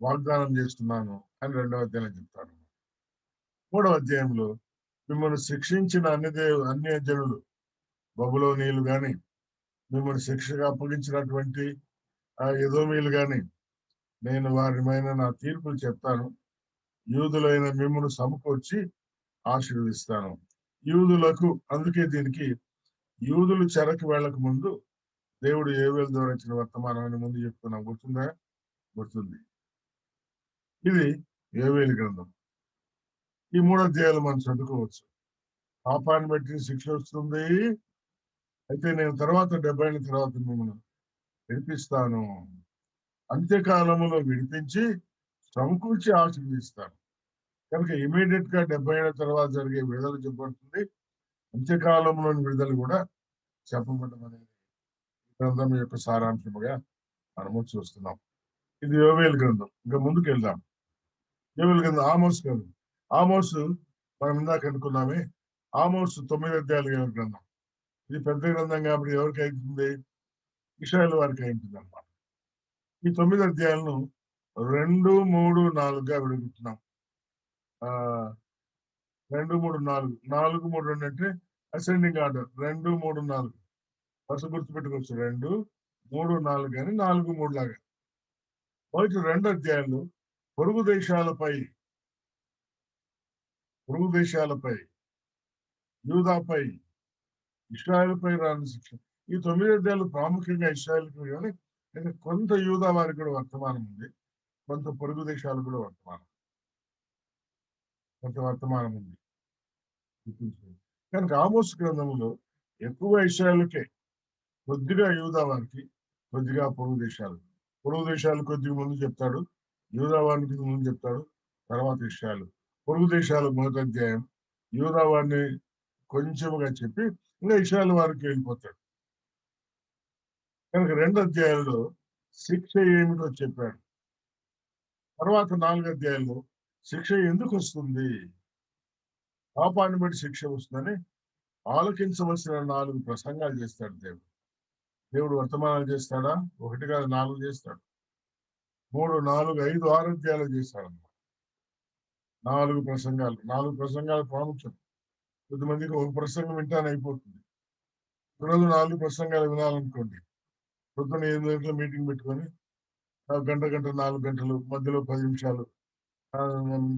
వాగ్దానం చేస్తున్నాను అని 2వ అధ్యాయంలో చెప్తాను. 3వ అధ్యాయంలో మిమ్మల్ని శిక్షించిన అన్య జనులు, బబులోనీయులు గాని, మిమ్మల్ని శిక్షగా అప్పగించినటువంటి ఆ ఎదోమీయులు గాని, నేను వారి పైన నా తీర్పులు చెప్తాను. యూదులైన మిమ్మల్ని సమకూర్చి ఆశీర్వదిస్తాను. యూదులకు, అందుకే దీనికి యూదులు చెరకు వెళ్ళక ముందు దేవుడు యోవేలు ద్వారా ఇచ్చిన వర్తమానాన్ని ముందు చెప్తున్నాం. గుర్తుందా? గుర్తుంది. ఇది యోవేలు గ్రంథం. ఈ 3 అధ్యాయాలు మనం చదువుకోవచ్చు. పాపాన్ని బట్టి శిక్ష వస్తుంది, అయితే నేను తర్వాత 70 ఏళ్ళ తర్వాత మిమ్మల్ని విడిపిస్తాను, అంత్యకాలములో విడిపించి సమకూర్చి ఆశీర్వదిస్తాను. కనుక ఇమీడియట్ గా 70 ఏళ్ల తర్వాత జరిగే విడుదల చెప్పబడుతుంది. అంత్యకాలంలోని విడుదల కూడా చెప్పబడడం అనేది గ్రంథం యొక్క సారాంశముగా మనము చూస్తున్నాం. ఇది యోవేలు గ్రంథం. ఇంకా ముందుకు వెళ్దాం. యోవేలు గ్రంథం, ఆమోస్ గ్రంథం. ఆమోసు మనం ఇందాక అనుకున్నామే, ఆమోసు 9 అధ్యాయాలు గ్రంథం. ఇది పెద్ద గ్రంథం కాబట్టి ఎవరికి అవుతుంది? ఇశ్రాయేలు వారికి అవుతుంది అన్నమాట. ఈ 9 అధ్యాయాలను 2, 3, 4గా విడుగుతున్నాం. 2, 3, 4, 4, 3, 2 అంటే అసెండింగ్ ఆర్డర్. 2, 3, 4 ఫస్ట్ గుర్తుపెట్టుకోవచ్చు. 2, 3, 4 కానీ 4, 3 లాగా. మొదటి 2 అధ్యాయాలు పొరుగు దేశాలపై, యూదాపై, ఇశ్రాయేలుపై రాని శిక్ష. ఈ 9 అధ్యాయాలు ప్రాముఖ్యంగా ఇశ్రాయేలుకి కానీ కొంత యూదా వారికి కూడా వర్తమానం ఉంది, కొంత పొరుగు దేశాలకు కూడా వర్తమానం ఉంది. కనుక ఆమోస్ గ్రంథంలో ఎక్కువ ఇశ్రాయేలుకే, కొద్దిగా యూదా వారికి, కొద్దిగా పొరుగు దేశాలు కొద్దిగా ముందు చెప్తాడు, యూదా వారికి ముందు చెప్తాడు, తర్వాత ఇశ్రాయేలు. పొరుగు దేశాలు మొదటి అధ్యాయం, యూదా వారిని కొంచెముగా చెప్పి ఇంకా ఇశ్రాయేలు వారికి వెళ్ళిపోతాడు. కనుక 2 అధ్యాయాల్లో శిక్ష ఏమిటో చెప్పాడు. తర్వాత 4 అధ్యాయాల్లో శిక్ష ఎందుకు వస్తుంది, పాపాన్ని బట్టి శిక్ష వస్తుందని ఆలోచించవలసిన 4 ప్రసంగాలు చేస్తాడు దేవుడు వర్తమానాలు చేస్తాడా? 1 కాదు 4 చేస్తాడు. 3, 4, 5, 6 అధ్యాయాలు చేస్తాడు అన్నమాట. 4 ప్రసంగాల ప్రాముఖ్యం. కొద్దిమందికి ఒక ప్రసంగం వింటానే అయిపోతుంది. ఈరోజు 4 ప్రసంగాలు వినాలనుకోండి, పొద్దున్న 8 గంటల మీటింగ్ పెట్టుకొని గంట 4 గంటలు, మధ్యలో 10 నిమిషాలు,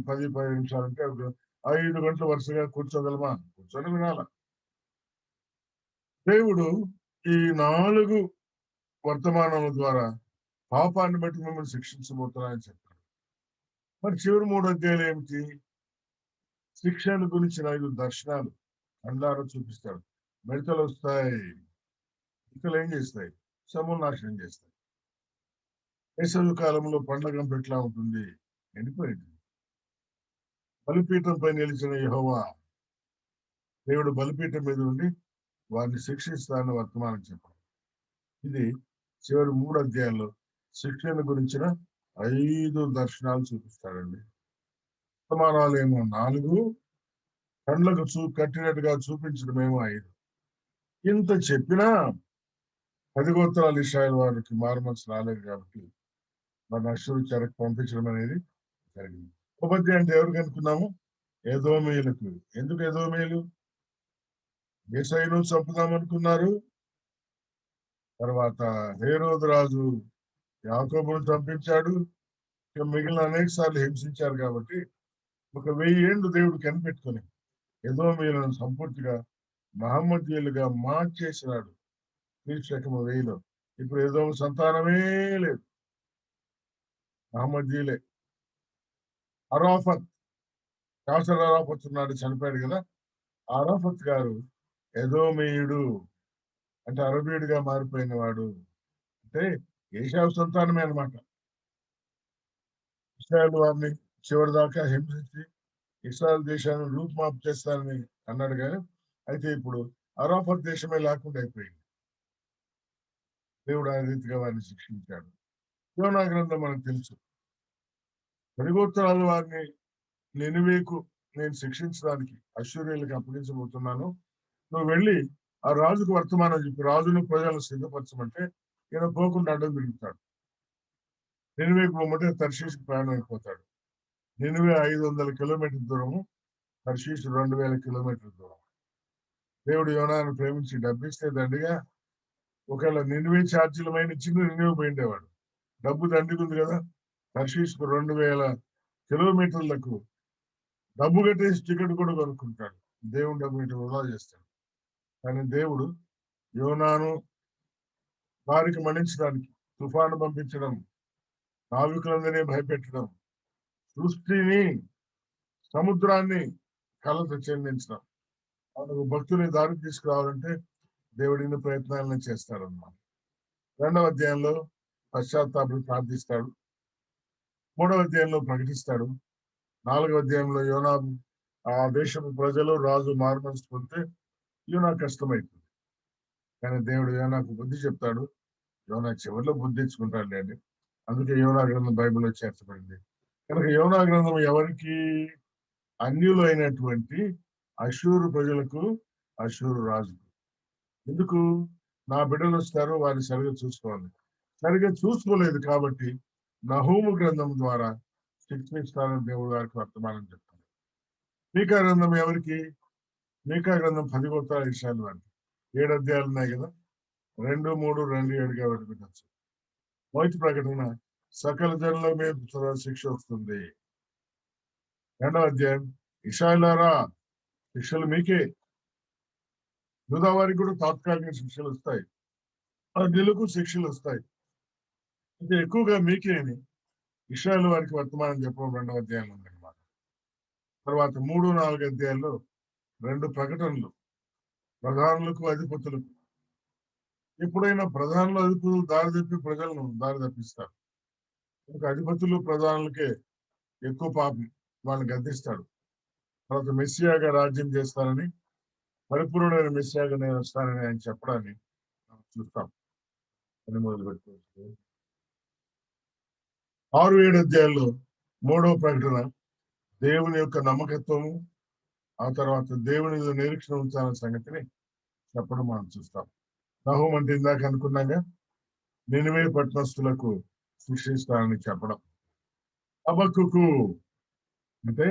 10 నిమిషాలు అంటే 5 గంటలు వరుసగా కూర్చోగలమా? కూర్చొని వినాల. దేవుడు ఈ 4 వర్తమానాల ద్వారా పాపాన్ని బట్టి మిమ్మల్ని శిక్షించబోతున్నాయని చెప్పాడు. మరి చివరి 3 అధ్యాయాలు ఏమిటి? శిక్షను గురించిన 5 దర్శనాలు కండ్లారా చూపిస్తాడు. మిడతలు వస్తాయి, ఇకలు ఏం చేస్తాయి? సమూలనాశనం చేస్తాయి. వేసవి కాలంలో పండ్ల ఎట్లా ఉంటుంది? ఎండిపోయింది. బలిపీఠంపై నిలిచిన యెహోవా దేవుడు బలిపీఠం మీద ఉండి వారిని శిక్షిస్తానని వర్తమానం చెప్పాడు. ఇది చివరి 3 అధ్యాయాల్లో శిక్షణ గురించిన 5 దర్శనాలు చూపిస్తాడండి. వర్తమానాలు ఏమో 4, కండ్లకు కట్టినట్టుగా చూపించడమేమో 5. ఇంత చెప్పినా 10 గోత్రాలు ఇశ్రాయేలు వారికి మారుమనసు రాలేదు కాబట్టి మన అశ్షూరు చెరకు పంపించడం అనేది జరిగింది. ఉపధ్య అంటే ఎవరికి అనుకున్నాము? ఎదోమీయులకు. ఎందుకు ఎదోమీయులు? యేసయ్యను చంపుదామనుకున్నారు. తర్వాత హేరోదు రాజు యాకోబును చంపించాడు. మిగిలిన అనేక సార్లు హింసించారు కాబట్టి ఒక 1000 ఏళ్ళు దేవుడు కనిపెట్టుకొని ఎదోమీయులను సంపూర్తిగా మహమ్మదీయులుగా మార్చేసినాడు. క్రీస్తుశకము 1000లో ఇప్పుడు ఎదోము సంతానమే లేదు, మహమ్మదీయులే. అరాఫత్, కాసర్ అరాఫత్ ఉన్నాడు, చనిపోయాడు కదా. అరాఫత్ గారు ఎదోమీయుడు అంటే అరబీయుడిగా మారిపోయిన వాడు. అంటే ఏషావు సంతానమే అనమాట. ఇశ్రాయేల్ వారిని చివరి దాకా హింసించి ఇస్రాయల్ దేశాన్ని రూపుమాపు చేస్తానని అన్నాడు కానీ అయితే ఇప్పుడు అరాఫత్ దేశమే లేకుండా అయిపోయింది. దేవుడు ఆ రీతిగా వారిని శిక్షించాడు. యోనా గ్రంథం మనకు తెలుసు. 10 గోత్రాల వారిని నినివేకు నేను శిక్షించడానికి అశ్షూరీయులకు అప్పగించబోతున్నాను, నువ్వు వెళ్ళి ఆ రాజుకు వర్తమానం చెప్పి రాజును ప్రజలను సిద్ధపరచమంటే ఈయన పోకుండా అడ్డం తిరుగుతాడు. నినివేకు పోమంటే తర్షీషుకు ప్రయాణం అయిపోతాడు. నినివే 500 కిలోమీటర్ల దూరము, తర్షీషు 2000 కిలోమీటర్ల దూరం. దేవుడు యోనాను ప్రేమించి డబ్బిస్తే దండిగా ఒకవేళ నినివే ఛార్జీలమైన చిన్న నినివే పోయిండేవాడు. డబ్బు దండిగా ఉంది కదా, తర్షీషుకు 2000 కిలోమీటర్లకు డబ్బు కట్టేసి టికెట్ కూడా కొనుక్కుంటాడు. దేవుడు డబ్బు ఇటు వృధా చేస్తాడు. కానీ దేవుడు యోనాను వారికి మన్నించడానికి తుఫాను పంపించడం, నావికులందరినీ భయపెట్టడం, సృష్టిని, సముద్రాన్ని కలత చెందించడం, వాళ్ళకు భక్తుని దారి తీసుకురావాలంటే దేవుడు ఇన్ని ప్రయత్నాలను చేస్తాడన్నమాట. 2వ అధ్యాయంలో పశ్చాత్తాపం ప్రార్థిస్తాడు. 3వ అధ్యాయంలో ప్రకటిస్తాడు. 4వ అధ్యాయంలో యోనా ఆ దేశపు ప్రజలు రాజు మారుమనసు పొందితే యోనా కష్టమైతుంది. కానీ దేవుడు యోనాకు బుద్ధి చెప్తాడు. యోనా చివరిలో బుద్ధి తెచ్చుకుంటాడు లేండి. అందుకే యోనా గ్రంథం బైబిల్లో చేర్చబడింది. కనుక యోనా గ్రంథం ఎవరికి? అన్యులైనటువంటి అషూరు ప్రజలకు, అషూరు రాజుకు. ఎందుకు? నా బిడ్డలు వస్తారు, వారిని సరిగా చూసుకోవాలి. సరిగా చూసుకోలేదు కాబట్టి నహూము గ్రంథం ద్వారా శిక్షిస్తానని దేవుడు వారికి వర్తమానం చెప్తాడు. మీకా గ్రంథం ఎవరికి? మీకా గ్రంథం 10 గోత్రాల విషయాలు వారికి. 7 అధ్యాయాలు ఉన్నాయి కదా, 2, 3, 2, 7గా పెట్టచ్చు. మొదటి ప్రకటన సకల జనుల మీద శిక్ష వస్తుంది. 2వ అధ్యాయం ఇశ్రాయేలులారా శిక్షలు మీకే. యూదా వారికి కూడా తాత్కాలిక శిక్షలు వస్తాయి, అన్యులకు శిక్షలు వస్తాయి. అంటే ఎక్కువగా మీకే అని ఇశ్రాయేలు వారికి వర్తమానం చెప్పడం 2వ అధ్యాయంలో ఉందన్నమాట. తర్వాత 3, 4 అధ్యాయాల్లో 2 ప్రకటనలు ప్రధానులకు, అధిపతులకు. ఎప్పుడైనా ప్రధానులు, అధిపతులు దారి తప్పి ప్రజలను దారి తప్పిస్తారు. ఒక అధిపతులు, ప్రధానులకే ఎక్కువ పాపం, వాళ్ళని గద్దిస్తాడు. తర్వాత మెస్సియాగా రాజ్యం చేస్తానని, పరిపూర్ణమైన మెస్సియాగా నేను వస్తానని ఆయన చెప్పడాన్ని మనం చూస్తాం. అని మొదలు పెట్టుకోవచ్చు. 6, 7 అధ్యాయాల్లో 3వ ప్రకటన దేవుని యొక్క నమ్మకత్వము, ఆ తర్వాత దేవుని మీద నిరీక్షణ ఉంచాలనే సంగతిని చెప్పడం మనం చూస్తాం. నహూము అంటే ఇందాక అనుకున్నాగా నినివే పట్టణస్తులకు శిక్షిస్తానని చెప్పడం. హబక్కూకు అంటే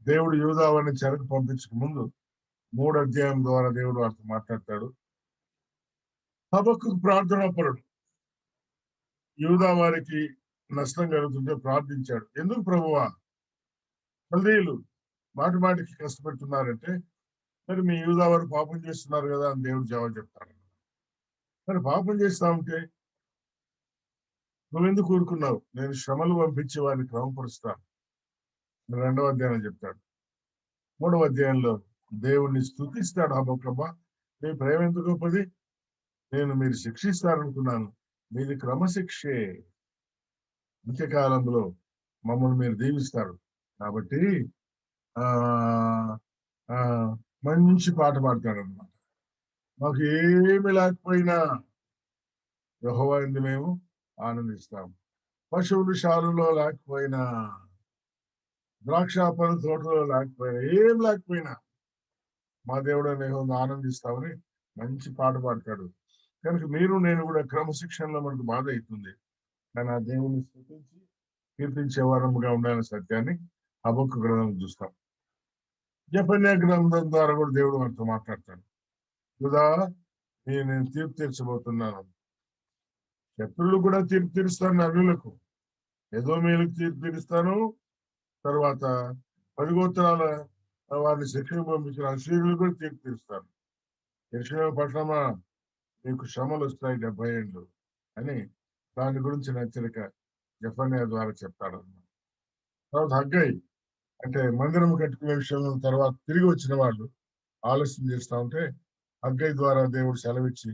దేవుడు యూదా వారిని చెరకు పంపించక ముందు 3 అధ్యాయం ద్వారా దేవుడు వారితో మాట్లాడతాడు. హబక్కూకు ప్రార్థనాపరుడు. యూదా వారికి నష్టం కలుగుతుంటే ప్రార్థించాడు. ఎందుకు ప్రభువా కల్దీయులు మాటి మాటికి కష్టపెడుతున్నారంటే, మరి మీ యూదా వారు పాపం చేస్తున్నారు కదా అని దేవుడు జవాబు చెప్తాడు. మరి పాపం చేస్తా ఉంటే నువ్వెందుకు ఊరుకున్నావు? నేను శ్రమలు పంపించి వారిని క్రమపరుస్తాను. 2వ అధ్యాయంలో చెప్తాడు. 3వ అధ్యాయంలో దేవుణ్ణి స్తుతిస్తాడు హబక్కూకు. మీ ప్రేమ ఎంత గొప్పది, మీరు శిక్షిస్తారనుకున్నాను, మీది క్రమశిక్షే, అంత్యకాలంలో మమ్మల్ని మీరు దీవిస్తారు. కాబట్టి ఆ ఆ మంచి పాట పాడతాడు అనమాట. మాకు ఏమి లేకపోయినా యెహోవా యందు మేము ఆనందిస్తాం. పశువులు శాలలో లేకపోయినా, ద్రాక్ష పళ్ళు తోటలో లేకపోయినా, ఏం లేకపోయినా మా దేవుడు నేను ఆనందిస్తామని మంచి పాట పాడతాడు. కనుక మీరు నేను కూడా క్రమశిక్షణలో మనకు బాధ అవుతుంది, కానీ ఆ దేవుని స్తుతించి కీర్తించే వారముగా ఉండాలనే సత్యాన్ని హబక్కూకు గ్రంథం చూస్తాం. జెఫన్యా గ్రంథం ద్వారా కూడా దేవుడు మనతో మాట్లాడతాడు. యూదా నేను తీర్పు తీర్చబోతున్నాను. శత్రువులు కూడా తీర్పు తీరుస్తాను, అన్యులకు ఎదోమీయులకు తీర్పు తీరుస్తాను. తర్వాత 10 గోత్రాల వారిని శిక్షకు పంపించిన అశ్షూరులు కూడా తీర్పు తీరుస్తాను. యెరూషలేము పట్టణమా మీకు శ్రమలు వస్తాయి 70 ఏళ్ళు అని దాని గురించి హెచ్చరిక జెఫన్యా ద్వారా చెప్తాడు. తర్వాత హగ్గై అంటే మందిరం కట్టుకునే విషయంలో తర్వాత తిరిగి వచ్చిన వాళ్ళు ఆలస్యం చేస్తా ఉంటే హగ్గై ద్వారా దేవుడు సెలవిచ్చి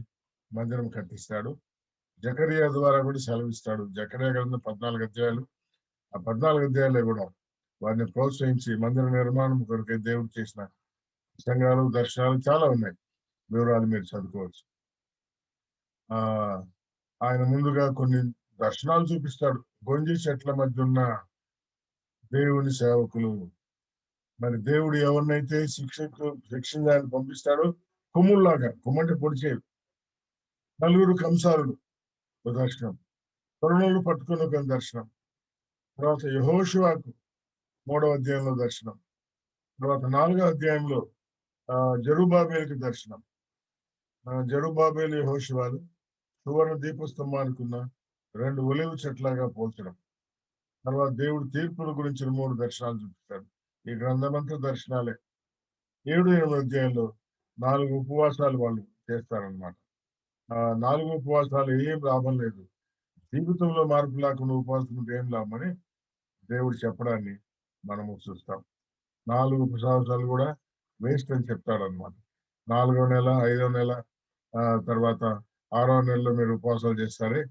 మందిరం కట్టిస్తాడు. జకరియా ద్వారా కూడా సెలవిస్తాడు. జకరియా గ్రంథం 14 అధ్యాయాలు. ఆ 14 అధ్యాయాలే కూడా వారిని ప్రోత్సహించి మందిర నిర్మాణం కొరకే దేవుడు చేసిన సంఘాలు, దర్శనాలు చాలా ఉన్నాయి. వివరాలు మీరు చదువుకోవచ్చు. ఆ ఆయన ముందుగా కొన్ని దర్శనాలు చూపిస్తాడు. గొంజి చెట్ల మధ్య ఉన్న దేవుని సేవకులు. మరి దేవుడు ఎవరినైతే శిక్షించాలని పంపిస్తాడో కొమ్ముల్లాగా, కొమ్మంటే పొడిచేవి, నలుగురు కంసాలుడు ఒక దర్శనం, తరుణులు పట్టుకుని ఒక దర్శనం, తర్వాత యెహోషువకు 3వ అధ్యాయంలో దర్శనం, తర్వాత 4వ అధ్యాయంలో జెరుబ్బాబెలుకి దర్శనం. జెరుబ్బాబెలు, యెహోషువలు సువర్ణ దీపస్తంభానికున్న 2 ఒలీవ చెట్లాగా పోల్చడం. తర్వాత దేవుడు తీర్పుల గురించిన 3 దర్శనాలు చూపిస్తాడు. ఈ గ్రంథమంతా దర్శనాలే. 7, 8 అధ్యాయంలో 4 ఉపవాసాలు వాళ్ళు చేస్తారనమాట. 4 ఉపవాసాలు ఏం లాభం లేదు, జీవితంలో మార్పు లేకుండా ఉపవాసం ఉంటే ఏం లాభం అని దేవుడు చెప్పడాన్ని మనము చూస్తాం. 4 ఉపవాసాలు కూడా వేస్ట్ అని చెప్తాడనమాట. 4వ నెల, 5వ నెల, తర్వాత 6వ నెలలో మీరు ఉపవాసాలు చేస్తారే,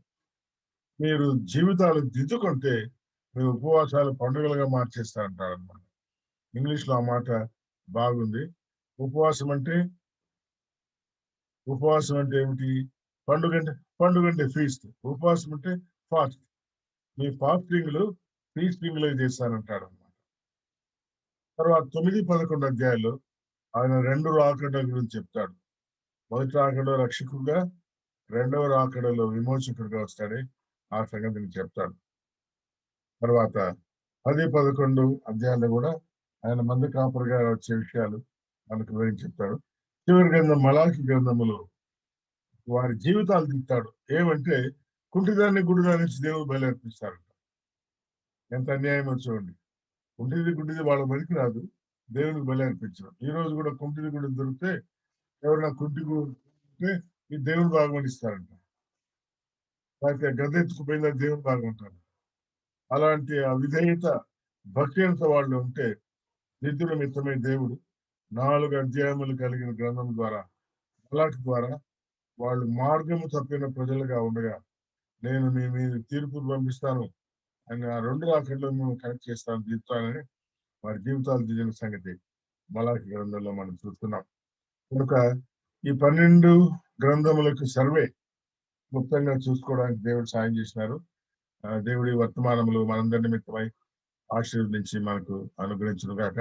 మీరు జీవితాలు దిద్దుకుంటే మీ ఉపవాసాలు పండుగలుగా మార్చేస్తారంటారు అనమాట. ఇంగ్లీష్లో ఆ మాట బాగుంది. ఉపవాసం అంటే ఏమిటి? పండుగ అంటే ఫీస్ట్. ఉపవాసం అంటే ఫాస్ట్. మీ ఫాస్టింగ్లు ఫీస్టింగ్లు చేస్తారంటాడు అనమాట. తర్వాత 9, 11 అధ్యాయాలు ఆయన 2 రాకడల గురించి చెప్తాడు. మొదటి రాకడలో రక్షకుడుగా, రెండవ రాకడలో విమోచకుడుగా వస్తాడే ఆ సంగతిని చెప్తాడు. తర్వాత 10, 11 అధ్యాయాలు కూడా ఆయన మంద కాపురుగా వచ్చే విషయాలు మనకు వివరించి చెప్తాడు. చివరి గ్రంథం మలాకి గ్రంథములో వారి జీవితాలు తీస్తాడు. ఏమంటే కుంటిదాన్ని గుడిదాన్ని నుంచి దేవుడు బయలుర్పిస్తాడు. ఎంత అన్యాయమో చూడండి. కుంటిది గుడ్డిది వాళ్ళ బలికి రాదు, దేవునికి బలి అర్పించడం. ఈ రోజు కూడా కుంటిది గుడి దొరికితే ఎవరైనా ఉంటే ఈ దేవుని బాగుమనిస్తారంట. లేకపోతే గద్దెత్తుకుపోయిందా దేవుని బాగుంటారు. అలాంటి ఆ విధేయత భక్తియంత వాళ్ళు ఉంటే నిధుల మిత్తమే దేవుడు 4 అధ్యాయములు కలిగిన గ్రంథం ద్వారా అలాంటి ద్వారా వాళ్ళు మార్గము తప్పిన ప్రజలుగా ఉండగా నేను మీ మీద తీర్పు పంపిస్తాను అని ఆ 2 రాకడలో కనెక్ట్ చేస్తాను తీర్చాలని వారి జీవితాలు దిగిన సంగతి మలాకి గ్రంథంలో మనం చూస్తున్నాం. కనుక ఈ 12 గ్రంథములకు సర్వే మొత్తంగా చూసుకోవడానికి దేవుడు సాయం చేసినారు. దేవుడి వర్తమానములు మనందరి నిమిత్తమై ఆశీర్వదించి మనకు అనుగ్రహించును గాక.